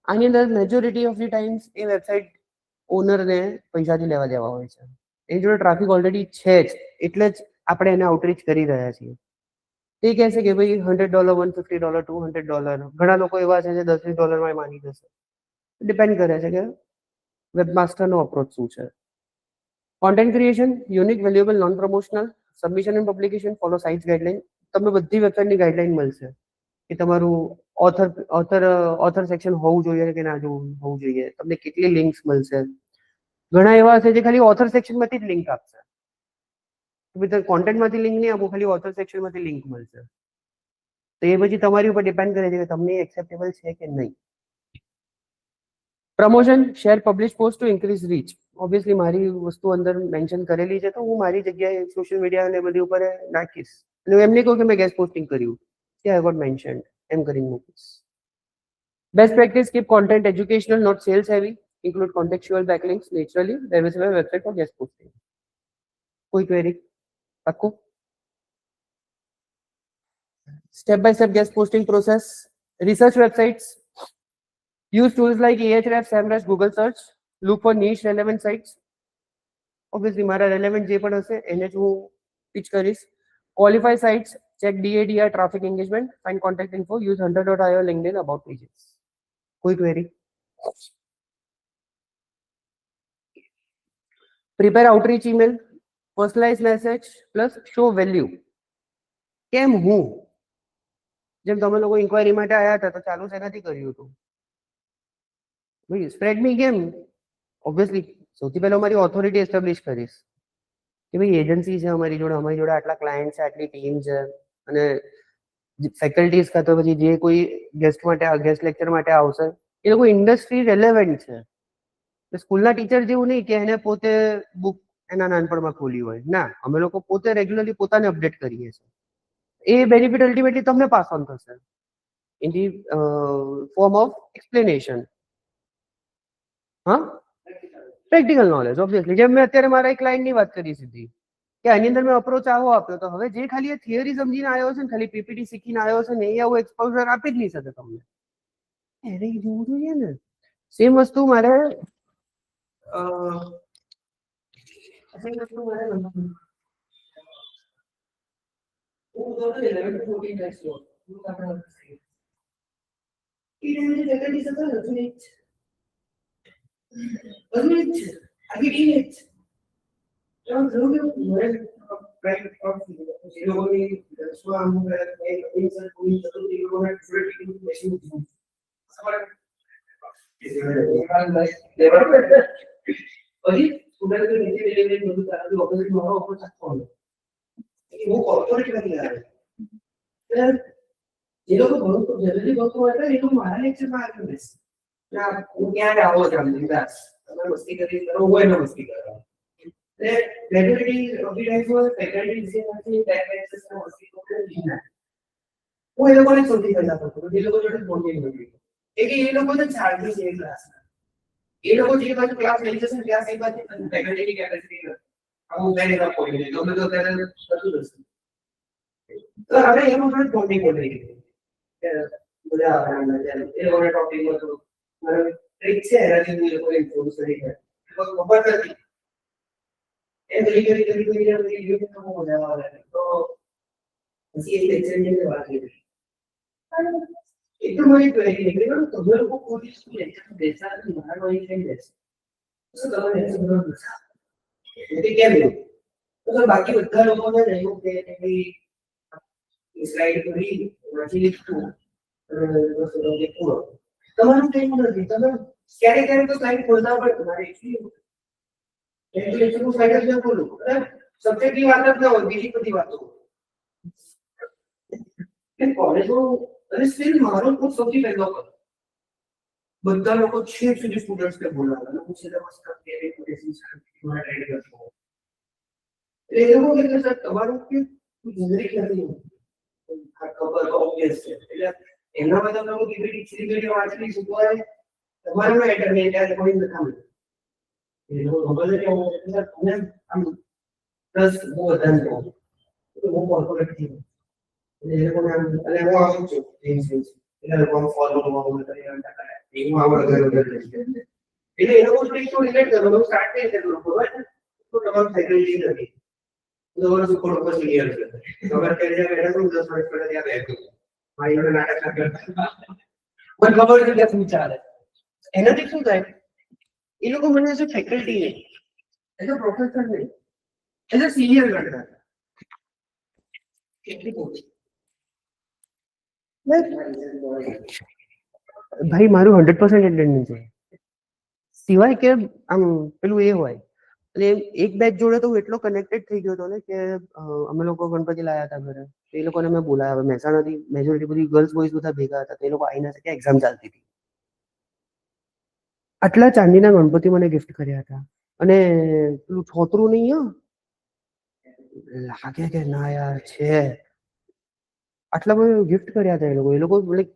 આની અંદર મેજોરિટી ઓફ ધી ટાઈમ્સ એ વેબસાઇટ ઓનરને પૈસાથી લેવા દેવા હોય છે. એની જોડે ટ્રાફિક ઓલરેડી છે જ એટલે જ આપણે એને આઉટરીચ કરી રહ્યા છીએ. તે કહેશે કે ભાઈ $100, $150, $200. ઘણા લોકો એવા છે જે $10-20 માની જશે. ડિપેન્ડ કરે છે કે વેબમાસ્ટરનો અપ્રોચ શું છે. Content creation unique valuable non promotional submission and publication follow sites guideline. તમને બધી વેબસાઇટની ગાઈડલાઇન મળશે કે તમારું ઓથર સેક્શન હોવું જોઈએ કે ના હોવું જોઈએ. તમને કેટલી લિંક્સ મળશે. ઘણા એવા છે જે ખાલી ઓથર સેક્શનમાંથી જ લિંક આપશે. કોન્ટેન્ટમાંથી લિંક નહીં આપો, ખાલી ઓથર સેક્શનમાંથી લિંક મળશે. તો એ પછી તમારી ઉપર ડિપેન્ડ કરે છે કે તમને એક્સેપ્ટેબલ છે કે નહીં. Promotion share publish post to increase reach. Obviously મારી વસ્તુ અંદર મેન્શન કરેલી છે તો હું મારી જગ્યાએ સોશિયલ મીડિયા અને બધી ઉપર નાખીશ. એટલે એમ નહીં કહું કે મેં ગેસ્ટ પોસ્ટિંગ કર્યું કે આઈ ગોટ મેન્શન એમ કરીને મૂકીશ. Best practice keep content educational not sales heavy include contextual backlinks naturally diversify website for guest posting. કોઈ query? Pakku? Step by step guest posting process. Research websites. Use tools like Ahref, SEMrush, Google search. Look for niche relevant sites. Obviously મારા relevant જે પણ હશે એને જ હું pitch કરીશ. Qualify sites. Check DADR traffic engagement. Find contact info. Use hunter.io, LinkedIn, about pages. કોઈ query? Prepare outreach email, personalized message plus show value. કેમ હું જેમ તમે લોકો ઇન્ક્વાયરી માટે આવ્યા હતા તો ચાલુ શેનાથી કર્યું હતું ભાઈ સ્પ્રેડ મી કેમ? ઓબ્વિયસલી સૌથી પહેલા મારી ઓથોરિટી એસ્ટાબ્લિશ કરીશ કે ભાઈ એજન્સી છે અમારી જોડે આટલા ક્લાયન્ટ છે, આટલી ટીમ છે અને ફેકલ્ટીઝ કાં તો પછી જે કોઈ ગેસ્ટ લેક્ચર માટે આવશે એ લોકો ઇન્ડસ્ટ્રી રેલેવન્ટ છે. સ્કૂલના ટીચર જેવું નહીં કે એને પોતે બુક એના નાનપણમાં ખોલી હોય. ના, અમે લોકો પોતે રેગ્યુલરલી પોતાને અપડેટ કરીએ છીએ. એ બેનિફિટ અલ્ટિમેટલી તમને પાસ ઓન થશે in the form of explanation. હા, પ્રેક્ટિકલ નોલેજ ઓબ્વિયસલી. જેમ મેં અત્યારે મારા એક ક્લાયન્ટની વાત કરી સીધી કે આની અંદર મેં અપ્રોચ આવો આપ્યો તો હવે જે ખાલી થિયરી સમજીને આવ્યો છે ને ખાલી પીપીટી શીખીને આવ્યો છે ને એ આવું એક્સપોઝર આપી જ નહીં શકે તમને. એને જોવું જોઈએ ને. સેમ વસ્તુ મારે ક્લાસ લઈ જશે ત્યાં એ બાજુ ફેકલ્ટીની કેપેસિટી આવું મેનેજ આપો એટલે તમે તો ત્યારે થતું જશે. તો હવે એનું પણ ટોપિક બોલી કે બધા એ લોકોના ટોપિકમાં તો મારો ટ્રીક છે એનાથી એ લોકો ઇમ્પ્રૂવ કરી છે ખબર નથી એ કરી યુટ્યુબમાં મજા આવે તો પછી એ લેક્ચરની વાત કરી એકદમ મને ક્વેરી નીકળી ગયો તો તમે લોકો કોઈ લેક્ચર બેસા મારા કોઈ થઈ જશે તો તમે લેક્ચર એટલે કેમ તો બાકી બધા લોકોને એવું કે ભાઈ સ્લાઇડ કરી વાંચી લીધું અને પૂરો તમારું કઈ નથી. તમે ક્યારેક તો સ્લાઇડ ખોલતા પણ તમારે એટલી એન્જિનિયરિંગ સાઈડ જ બોલું સબ્જેક્ટની વાત જ ના હોય બીજી બધી વાતો એ કોલેજમાં અને સ્ટીલ મારો ખૂબ સૌથી પહેલો કર બધા લોકો છેક સુધી સ્ટુડન્ટ્સને બોલાવે અને હું સિલેબસ કરતી રેપ્યુટેશન સર્ટિફિકેટ રેડી કરતો એ લોકો કે સર તમારું કે જનરિક નથી આ ખબર ઓબ્વિયસ છે એટલે એના બધા લોકો ડિગ્રી વિડિયો વાંચી શીખવાય તમારું મેટર નહીં ત્યારે કોઈ નથી એ લોકો ખબર છે કે હું આમ પ્લસ બહુ વધારે તો હું કોર્પોરેટ થી એ લોકોને અને હું આવું છું એટલે લોકો ફોલો કરવાનું એટલે હું આવડે ઘરે એટલે એ લોકો સ્ટ્રીક તો રિલેટ કરવાનું સ્ટાર્ટ કરી દે લોકો બરાબર તો તમારું ફેકલ્ટી નથી તો વર્ષ ઉપર પછી ક્લિયર છે ખબર કે જે મેડમ 10 વર્ષ પહેલા ત્યાં બેઠો મારી જોડે નાટક કરતા મને ખબર છે કે શું ચાલે એનાથી શું થાય એ લોકો મને એઝ ફેકલ્ટી નહીં એઝ અ પ્રોફેસર નહીં એઝ અ સિનિયર કરતા કેટલી પહોંચી ભાઈ મારું 100% એટેન્ડન્સ છે સિવાય કે આમ પેલું એ હોય એટલે એક બેચ જોડે તો હું એટલો કનેક્ટેડ થઈ ગયો હતો ને કે અમે લોકો ગણપતિ લાયા હતા ઘરે એ લોકોને મેં બોલાયા મહેસાણાથી મેજોરિટી બધી ગર્લ્સ બોયઝ બધા ભેગા હતા તે લોકો આવી ના શકે એક્ઝામ ચાલતી હતી આટલા ચાંદીના ગણપતિ મને ગિફ્ટ કર્યા હતા અને પેલું છોતરું નહીં લાગે કે ના યાર છે આટલા બધા ગિફ્ટ કર્યા હતા એ લોકો લાઈક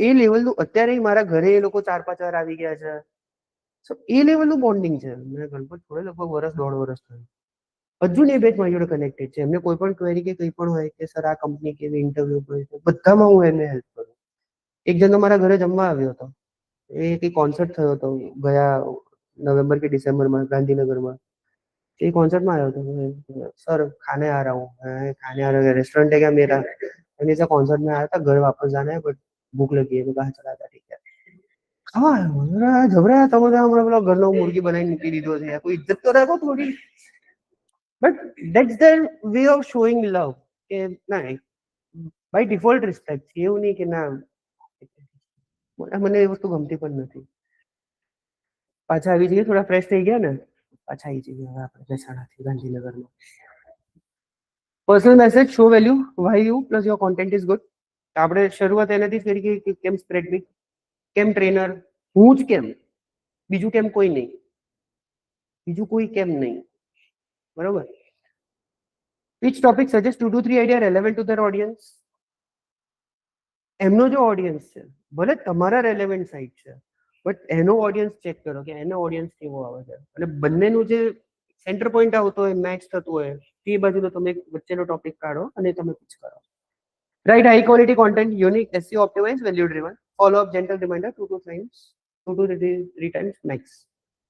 એ લેવલનું અત્યારે મારા ઘરે એ લોકો 4-5 વાર આવી ગયા છે સો એ લેવલનું બોન્ડિંગ છે મેં ગણપત છોડે લગભગ વર્ષ 1.5 વર્ષ થયું હજુ ને બેચ મારી જોડે કનેક્ટેડ છે એમને કોઈ પણ ક્વેરી કે કંઈ પણ હોય કે સર આ કંપની કેવી ઇન્ટરવ્યુ હોય બધામાં હું એમને હેલ્પ કરું એક જણ તો મારા ઘરે જમવા આવ્યો હતો એ કઈ કોન્સર્ટ થયો હતો ગયા નવેમ્બર કે ડિસેમ્બરમાં ગાંધીનગરમાં એ કોન્સર્टમાં આવ્યો હતો सर खाने आ रहा हूँ मैं खाने आ रहा हूँ रेस्टोरेंट है क्या मेरा मैंने ऐसा कॉन्सर्ट में आया था घर वापस जाना है बट भूख लगी है मैं कहा चला था ठीक है खावा झगड़ा તમે હમણાં પેલો ઘરનો મુર્ગી બનાવીને મૂકી દીધો છે કોઈ ઇજ્જત તો રાખો થોડી but that's their way of showing love કે ના બાય ડિફોલ્ટ રિસ્પેક્ટ છે એવું નહીં કે ના મને એ વસ્તુ ગમતી પણ નથી પાછા આવી જઈએ થોડા ફ્રેશ થઈ ગયા ને પાછા આવી જઈએ હવે આપણે મહેસાણાથી ગાંધીનગરમાં personal message show value why you plus your content is good આપણે શરૂઆત એનાથી જ કરી કે કેમ સ્પ્રેડ બી કેમ ટ્રેનર હું જ કેમ બીજું કેમ કોઈ નહીં બીજું કોઈ કેમ નહીં બરોબર which topic suggest 2 to 3 idea relevant to their audience એમનો જો ઓડિયન્સ છે ભલે તમારા રેલેવન્ટ સાઇટ છે બટ એનો ઓડિયન્સ ચેક કરો કે એનો ઓડિયન્સ કેવો આવે છે અને બંનેનું જે સેન્ટર પોઈન્ટ આવતો હોય મેચ થતું હોય તે બાજુનો તમે વચ્ચેનો ટોપિક કાઢો અને તમે પિચ કરો right high quality content unique SEO optimize value driven follow up gentle reminder 2 to 3 times max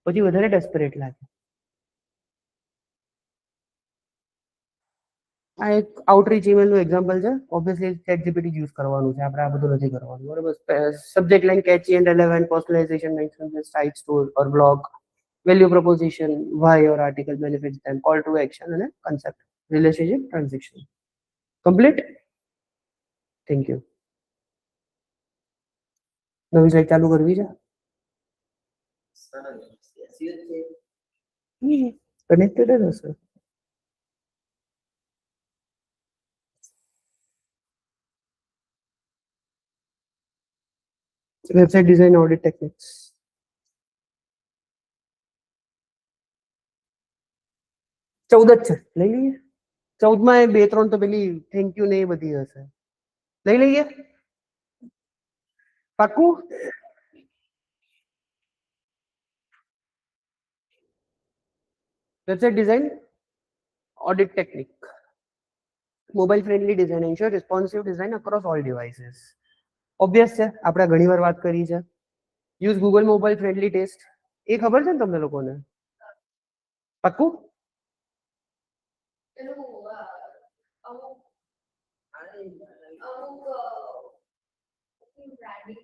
પછી વધારે ડેસ્પરેટ લાગે આ એક આઉટરીચ ઈમેલ નું એક્ઝામ્પલ છે ઓબ્વિયસલી ચેટ જીપીટી યુઝ કરવાનું છે આપણે આ બધું નથી કરવાનું બરાબર subject line catchy and relevant personalization mention site store or blog value proposition why or article benefits then call to action અને concept relationship transaction complete thank you નવી સાઇટ ચાલુ કરવી છે કનેક્ટેડ જ હશે વેબસાઇટ ડિઝાઇન ઓડિટ ટેકનિક્સ ચૌદ જ છે લઈ લઈએ 14માં 2-3 તો પેલી થેન્ક યુ ને એ બધી હશે લઈ લઈએ પાક્કું website design audit technique mobile friendly design ensure responsive design across all devices obvious છે આપણે ઘણીવાર વાત કરી છે use Google mobile friendly test એ ખબર છે ને તમને લોકોને પાક્કું પેલું અમુક બ્રાન્ડિંગ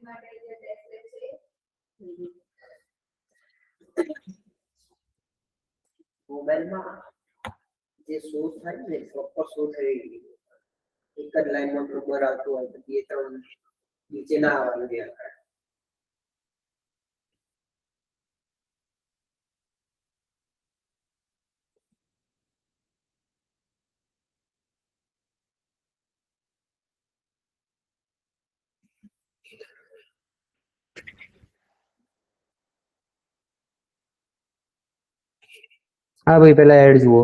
માટે જે ટેસ્ટ છે મોબાઈલમાં જે શો થાય ને પ્રોપર શો થઈ એક જ લાઈનમાં પ્રોપર આવતું હોય તો 2-3 નીચે ના આવવાનું ધ્યાન રાખે હા ભાઈ, પેલા એડ જુઓ.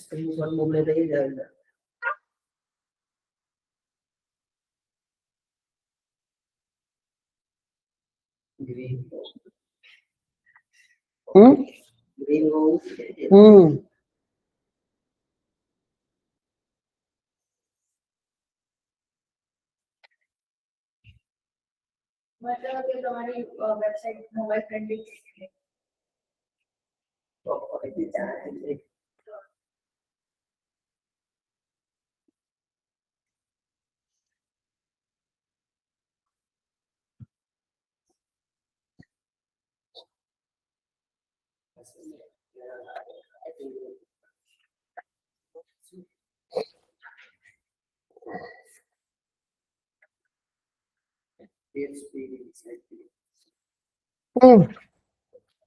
સ્ક્રીનશોટ મોકલે તો એ જાય. ગ્રીન ગ્રીન હોવું મતલબ કે તમારી વેબસાઇટ મોબાઈલ ફ્રેન્ડલી છે. તો પછી ચાલે છે.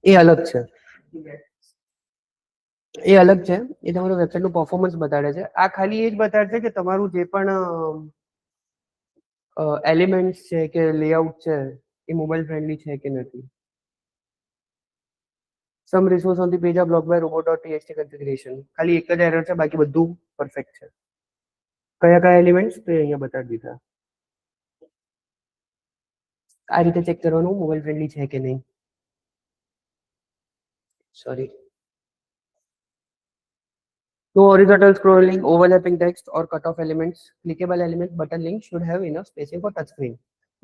એ અલગ છે. એ અલગ છે. એ તમારું વેબસાઇટ નું પરફોર્મન્સ બતાડે છે. આ ખાલી એ જ બતાડશે કે તમારું જે પણ એલિમેન્ટ્સ છે કે લેઆઉટ છે એ મોબાઈલ ફ્રેન્ડલી છે કે નથી. Some resource on the page are block by robot.txt configuration. ખાલી એક જ એરર છે, બાકી બધું પરફેક્ટ છે. કયા કયા એલિમેન્ટ્સ તો અહીંયા બતાડી દીધા. આ રીતે ચેક કરવાનું મોબાઈલ ફ્રેન્ડલી છે કે નહીં. Sorry. No horizontal scrolling, overlapping text or cut off elements. Clickable element button link should have enough spacing for touch screen.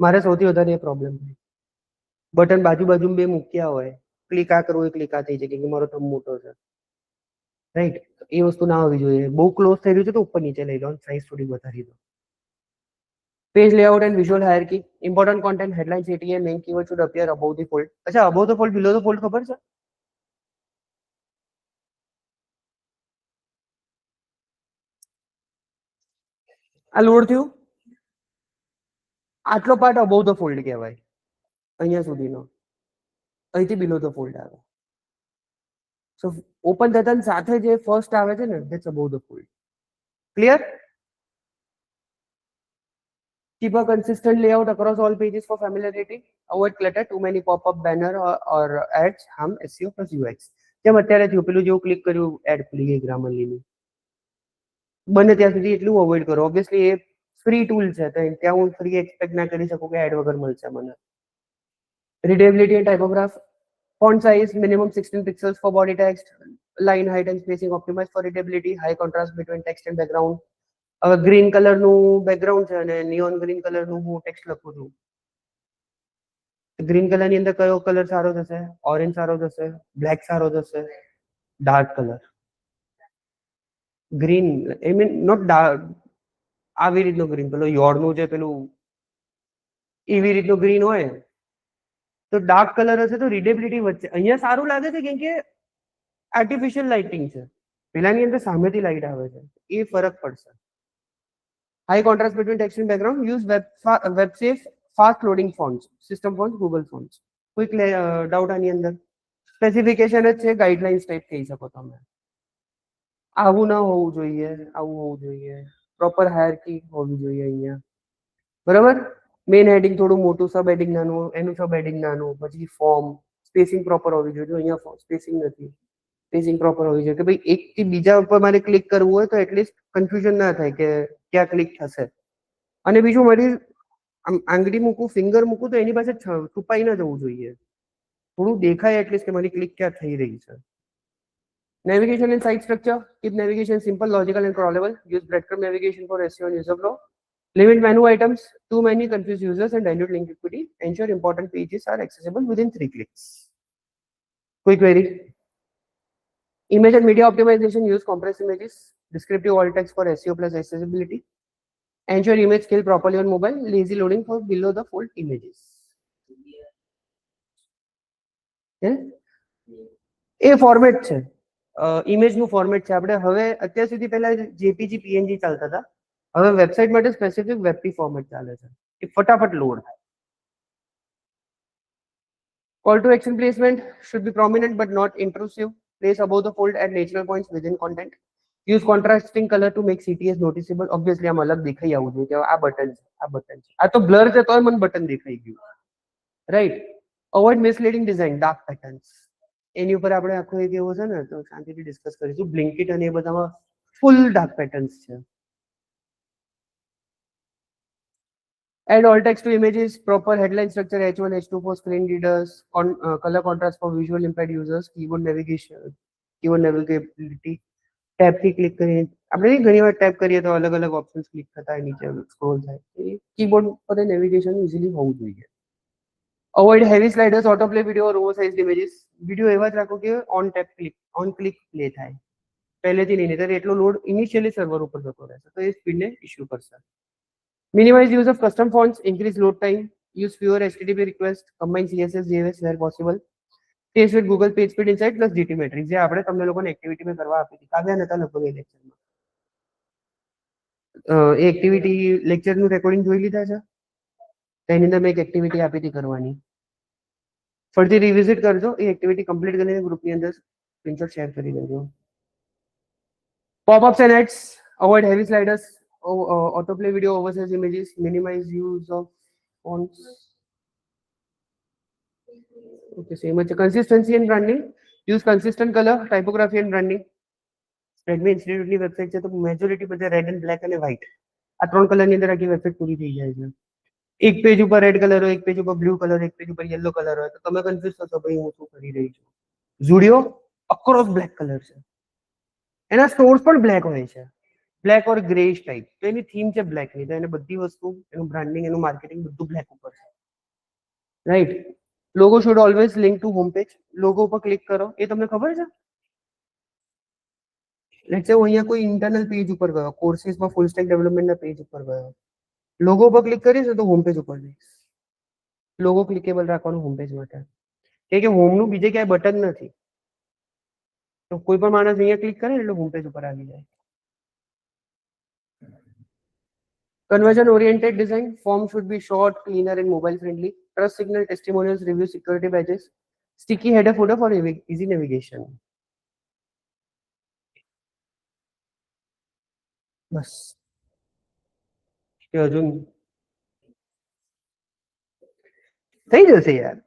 મારે સૌથી વધારે એ પ્રોબ્લેમ છે. બટન બાજુ બાજુ બે મૂક્યા હોય, ક્લિક આ કરવું એ ક્લિક આ થઈ જાય કે મારો થંબ મોટો છે. રાઈટ, એ વસ્તુ ના હોવી જોઈએ. બહુ ક્લોઝ થઈ રહ્યું છે તો ઉપર નીચે લઈ લો, સાઈઝ થોડી વધારી દો. Page layout and visual hierarchy. Important content, headline, CTA, main keyword should appear above the fold. અચ્છા, above the fold, below the fold ખબર છે? આ લોડ થયું, આટલો પાર્ટ અબોવ ધ ફોલ્ડ કહેવાય. અહીંયા સુધીનો, અહીંથી બિલો ધ ફોલ્ડ આવે. સો ઓપન થતા સાથે જે ફર્સ્ટ આવે છે ને, that's above the fold. Clear? Keep a consistent layout across all pages for familiarity. Avoid clutter, too many pop-up banner or ads harm SEO plus UX. જેમ અત્યારે થયું, પેલું જેવું ક્લિક કર્યું એડ ખુલી ગઈ ગ્રામરલીની. બને ત્યાં સુધી એટલું અવોઇડ કરો. ઓબ્વિયસલી એ ફ્રી ટૂલ છે, તો ત્યાં હું ફ્રી એક્સપેક્ટ ના કરી શકું કે એડ વગર મળશે મને. Readability and typograph. Font size minimum 16 pixels for body text. Line height and spacing optimized for readability. High contrast between text and background. હવે ગ્રીન કલરનું બેકગ્રાઉન્ડ છે અને નિયોન ગ્રીન કલરનું હું ટેક્સ્ટ લખું છું. ગ્રીન કલરની અંદર કયો કલર સારો થશે? ઓરેન્જ સારો થશે, બ્લેક સારો થશે, dark colour. Green I mean not dark, આવી રીતનો ગ્રીન, પેલો યોરનું જે પેલું એવી રીતનો ગ્રીન હોય તો ડાર્ક કલર હશે તો રીડેબિલિટી વચ્ચે અહીંયા સારું લાગે છે કેમ કે આર્ટિફિશિયલ લાઇટિંગ છે. પેલાની અંદર સામેથી લાઇટ આવે છે, એ ફરક પડશે. High contrast between text and background. Use web safe fast loading fonts, system fonts, Google fonts. Quick doubt આની અંદર સ્પેસિફિકેશન જ છે, ગાઈડલાઇન્સ ટાઈપ કહી શકો તમે. આવું ના હોવું જોઈએ, આવું હોવું જોઈએ. પ્રોપર હાયરકી હોવી જોઈએ અહીંયા. બરાબર? મેઇન હેડિંગ થોડું મોટું, સબ હેડિંગ નાનું, એનું સબ હેડિંગ નાનું, પછી ફોર્મ, સ્પેસિંગ પ્રોપર હોવી જોઈએ. અહીંયા સ્પેસિંગ નથી, સ્પેસિંગ પ્રોપર હોવી જોઈએ કે ભાઈ એકથી બીજા ઉપર મારે ક્લિક કરવું હોય તો એટલીસ્ટ કન્ફ્યુઝન ના થાય કે ક્યાં ક્લિક થશે. અને બીજું મારી આમ આંગળી મૂકું, ફિંગર મૂકું તો એની પાસે છુપાઈ ના જવું જોઈએ. થોડું દેખાય એટલીસ્ટ કે મારી ક્લિક ક્યાં થઈ રહી છે. Navigation and site structure. Keep navigation simple, logical and crawlable. Use breadcrumb navigation for SEO and user flow. Limit menu items, too many confuse users and dilute link equity. Ensure important pages are accessible within 3 clicks. Quick query. Image and media optimization, use compressed images, descriptive alt text for SEO plus accessibility. Ensure image scale properly on mobile, lazy loading for below the fold images. A format છે, ઇમેજનું format છે. આપણે હવે અત્યાર સુધી પહેલા JPG PNG ચાલતા હતા, હવે વેબસાઇટ માટે સ્પેસિફિક વેબપી ફોર્મેટ ચાલે છે, એ ફટાફટ લોડ થાય. Call to action placement should be prominent but not intrusive. Place above the fold at natural points within content. Use contrasting color to make CTS noticeable. Obviously આમ અલગ દેખાઈ આવવું જોઈએ કે આ બટન છે, આ બટન છે. આ તો બ્લર છે તોય મને બટન દેખાઈ ગયું, right. Avoid misleading design, dark patterns. એની ઉપર આપણે આખો એક એવો છે ને તો શાંતિથી ડિસ્કસ કરીશું. બ્લિંકિટ અને એ બધામાં ફૂલ ડાર્ક પેટર્ન્સ છે. Add alt text to images, proper headline structure, H1, H2 for screen readers, color contrast for visual impaired users, keyboard navigation, keyboard navigability. Tab થી ક્લિક કરીએ આપણે ઘણી વાર ટેપ કરીએ તો અલગ અલગ ઓપ્શન્સ ક્લિક થતા હોય, નીચે સ્ક્રોલ થાય. કીબોર્ડ પર નેવિગેશન ઇઝીલી હોવું જોઈએ. Avoid heavy sliders, autoplay video or oversized images. Video એવા જ રાખો કે ઓન ક્લિક પ્લે થાય પહેલેથી નહીં, નહીતર એટલો લોડ ઇનિશિયલી સર્વર ઉપર જતો રહેશે તો એ સ્પીડને ઇશ્યુ કરશે. Minimize use of custom fonts, increase load time, use fewer HTTP requests, combine CSS, JS where possible. Test with Google Page Speed Insight plus GT Metrics. જે આપણે તમને લોકોને એક્ટિવિટી મેં કરવા આપી હતી, કાવ્યા નતા લગભગ એ લેક્ચરમાં. એ એક્ટિવિટી લેક્ચરનું રેકોર્ડિંગ જોઈ લીધા છે, તેની અંદર મેં એક એક્ટિવિટી આપી હતી કરવાની. ફરીથી રિવિઝિટ કરજો, એ એક્ટિવિટી કમ્પ્લીટ કરીને ગ્રુપની અંદર સ્ક્રીનશોટ શેર કરી દેજો. Pop-ups and ads, avoid heavy sliders, autoplay video, oversized images, minimize use of fonts. Okay, same. Consistency and branding, use consistent color, typography and branding. Redmi Institute ની website છે તો majority બધા red and black અને white, આ ત્રણ કલરની અંદર આખી વેબસાઇટ પૂરી થઈ જાય છે. એક પેજ ઉપર રેડ કલર હોય, એક પેજ ઉપર બ્લુ કલર, એક પેજ ઉપર યલો કલર હોય તો તમે કન્ફ્યુઝ થશો ભાઈ હું શું કરી રહી છું. ઝુડિયો અક્રોસ બ્લેક કલર છે, એના સ્ટોર્સ પણ બ્લેક હોય છે, બ્લેક ઓર ગ્રેશ ટાઈપ. તો એની થીમ છે બ્લેકની, તો એને બધી વસ્તુ, એનું બ્રાન્ડિંગ, એનું માર્કેટિંગ બધું બ્લેક ઉપર છે, right. Logo should always link to home page. Logo ઉપર ક્લિક કરો, એ તમને ખબર છે. લેટ્સ સે હું અહીંયા કોઈ ઇન્ટરનલ પેજ ઉપર ગયો, કોર્સીસમાં ફૂલ સ્ટેક ડેવલપમેન્ટના પેજ ઉપર ગયો, લોગો ઉપર ક્લિક કરીશ તો હોમ પેજ ઉપર જઈશ. લોગો ક્લિકેબલ રાખવાનું હોમ પેજ માટે, કે હોમનું બીજે ક્યાંય બટન નથી, તો કોઈ પણ માણસ અહીંયા ક્લિક કરે એટલે હોમ પેજ ઉપર આવી જાય. Conversion oriented design, form should be short, cleaner and mobile friendly. Trust signal, testimonials, review, security badges, sticky header footer for easy navigation. બસ કે હજુ થઈ જશે યાર.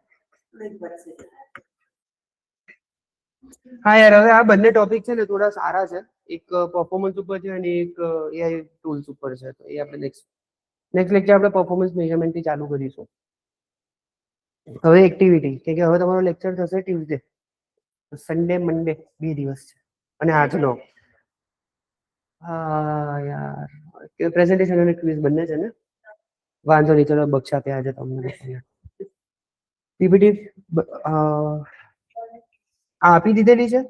હા યાર, હવે આ બંને ટોપિક છે ને થોડા સારા છે, એક પરફોર્મન્સ ઉપર છે અને એક એઆઈ ટૂલ્સ ઉપર છે, તો એ આપણે નેક્સ્ટ લેક્ચર આપણે પરફોર્મન્સ મેઝરમેન્ટ થી ચાલુ કરીશું. હવે એક્ટિવિટી કે હવે તમારો લેક્ચર થશે ટ્યુઝડે, સન્ડે, મંડે 2 દિવસ છે અને આજનો. હા યાર, પ્રેઝન્ટેશન અને ક્વિઝ બંને છે ને, વાંધો નહીં, ચલો બક્ષ આપે આજે તમને. પીપીટી આપી દીધેલી છે.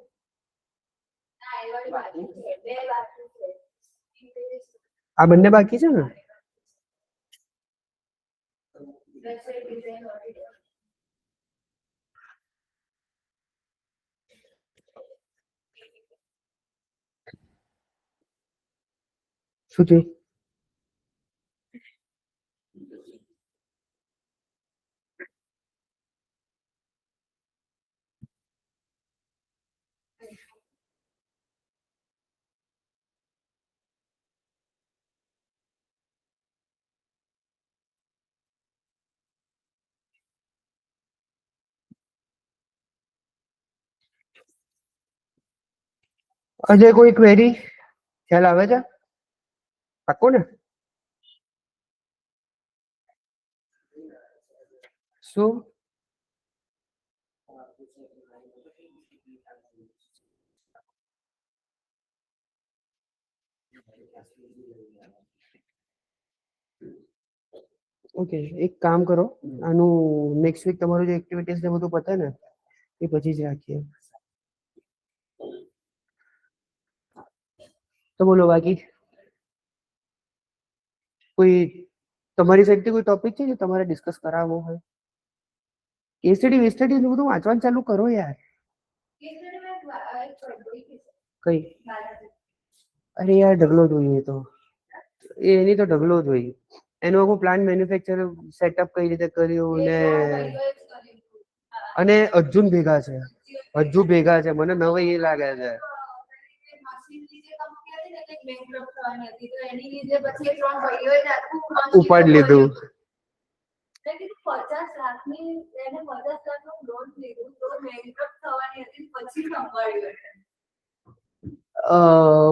આ બંને બાકી છે ને. શું થયું? અજય કોઈ ક્વેરી ખ્યાલ આવે છે? પાકો ને? શું? ઓકે, એક કામ કરો, આનું નેક્સ્ટ વીક તમારું જે એક્ટિવિટીઝ ને બધું પતે ને એ પછી જ રાખીએ. તો બોલો બાકી કોઈ તમારી સાઈડથી કોઈ ટોપિક છે જે તમારે ડિસ્કસ કરાવવો હોય? કેસડી વેસ્ટડી બધું વાંચવાનું ચાલુ કરો યાર. કઈ? અરે યાર ઢગલો જોઈએ તો એની તો ઢગલો જોઈએ. એનો આખો પ્લાન મેન્યુફેક્ચર સેટઅપ કઈ રીતે કર્યું ને અને અર્જુન ભેગા છે. હજુ ભેગા છે, મને નવાઈ એ લાગે છે. ઉપાડી લીધું. 50 લાખની એને 50 લાખનું લોન લીધું તો બેંકરપ્ટ થવાની હતી પછી સંભાળ્યું.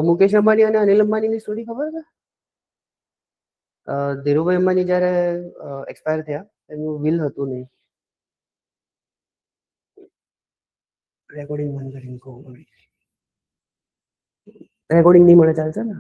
મુકેશ અંબાણી અને અનિલ અંબાણીની સ્ટોરી ખબર છે? ધીરુભાઈ અંબાણી જયારે એક્સપાયર થયા એનું વિલ હતું નહીં. રેકોર્ડિંગ બંધ કરીને કહું. રેકોર્ડિંગ નહીં મળે ચાલશે ને?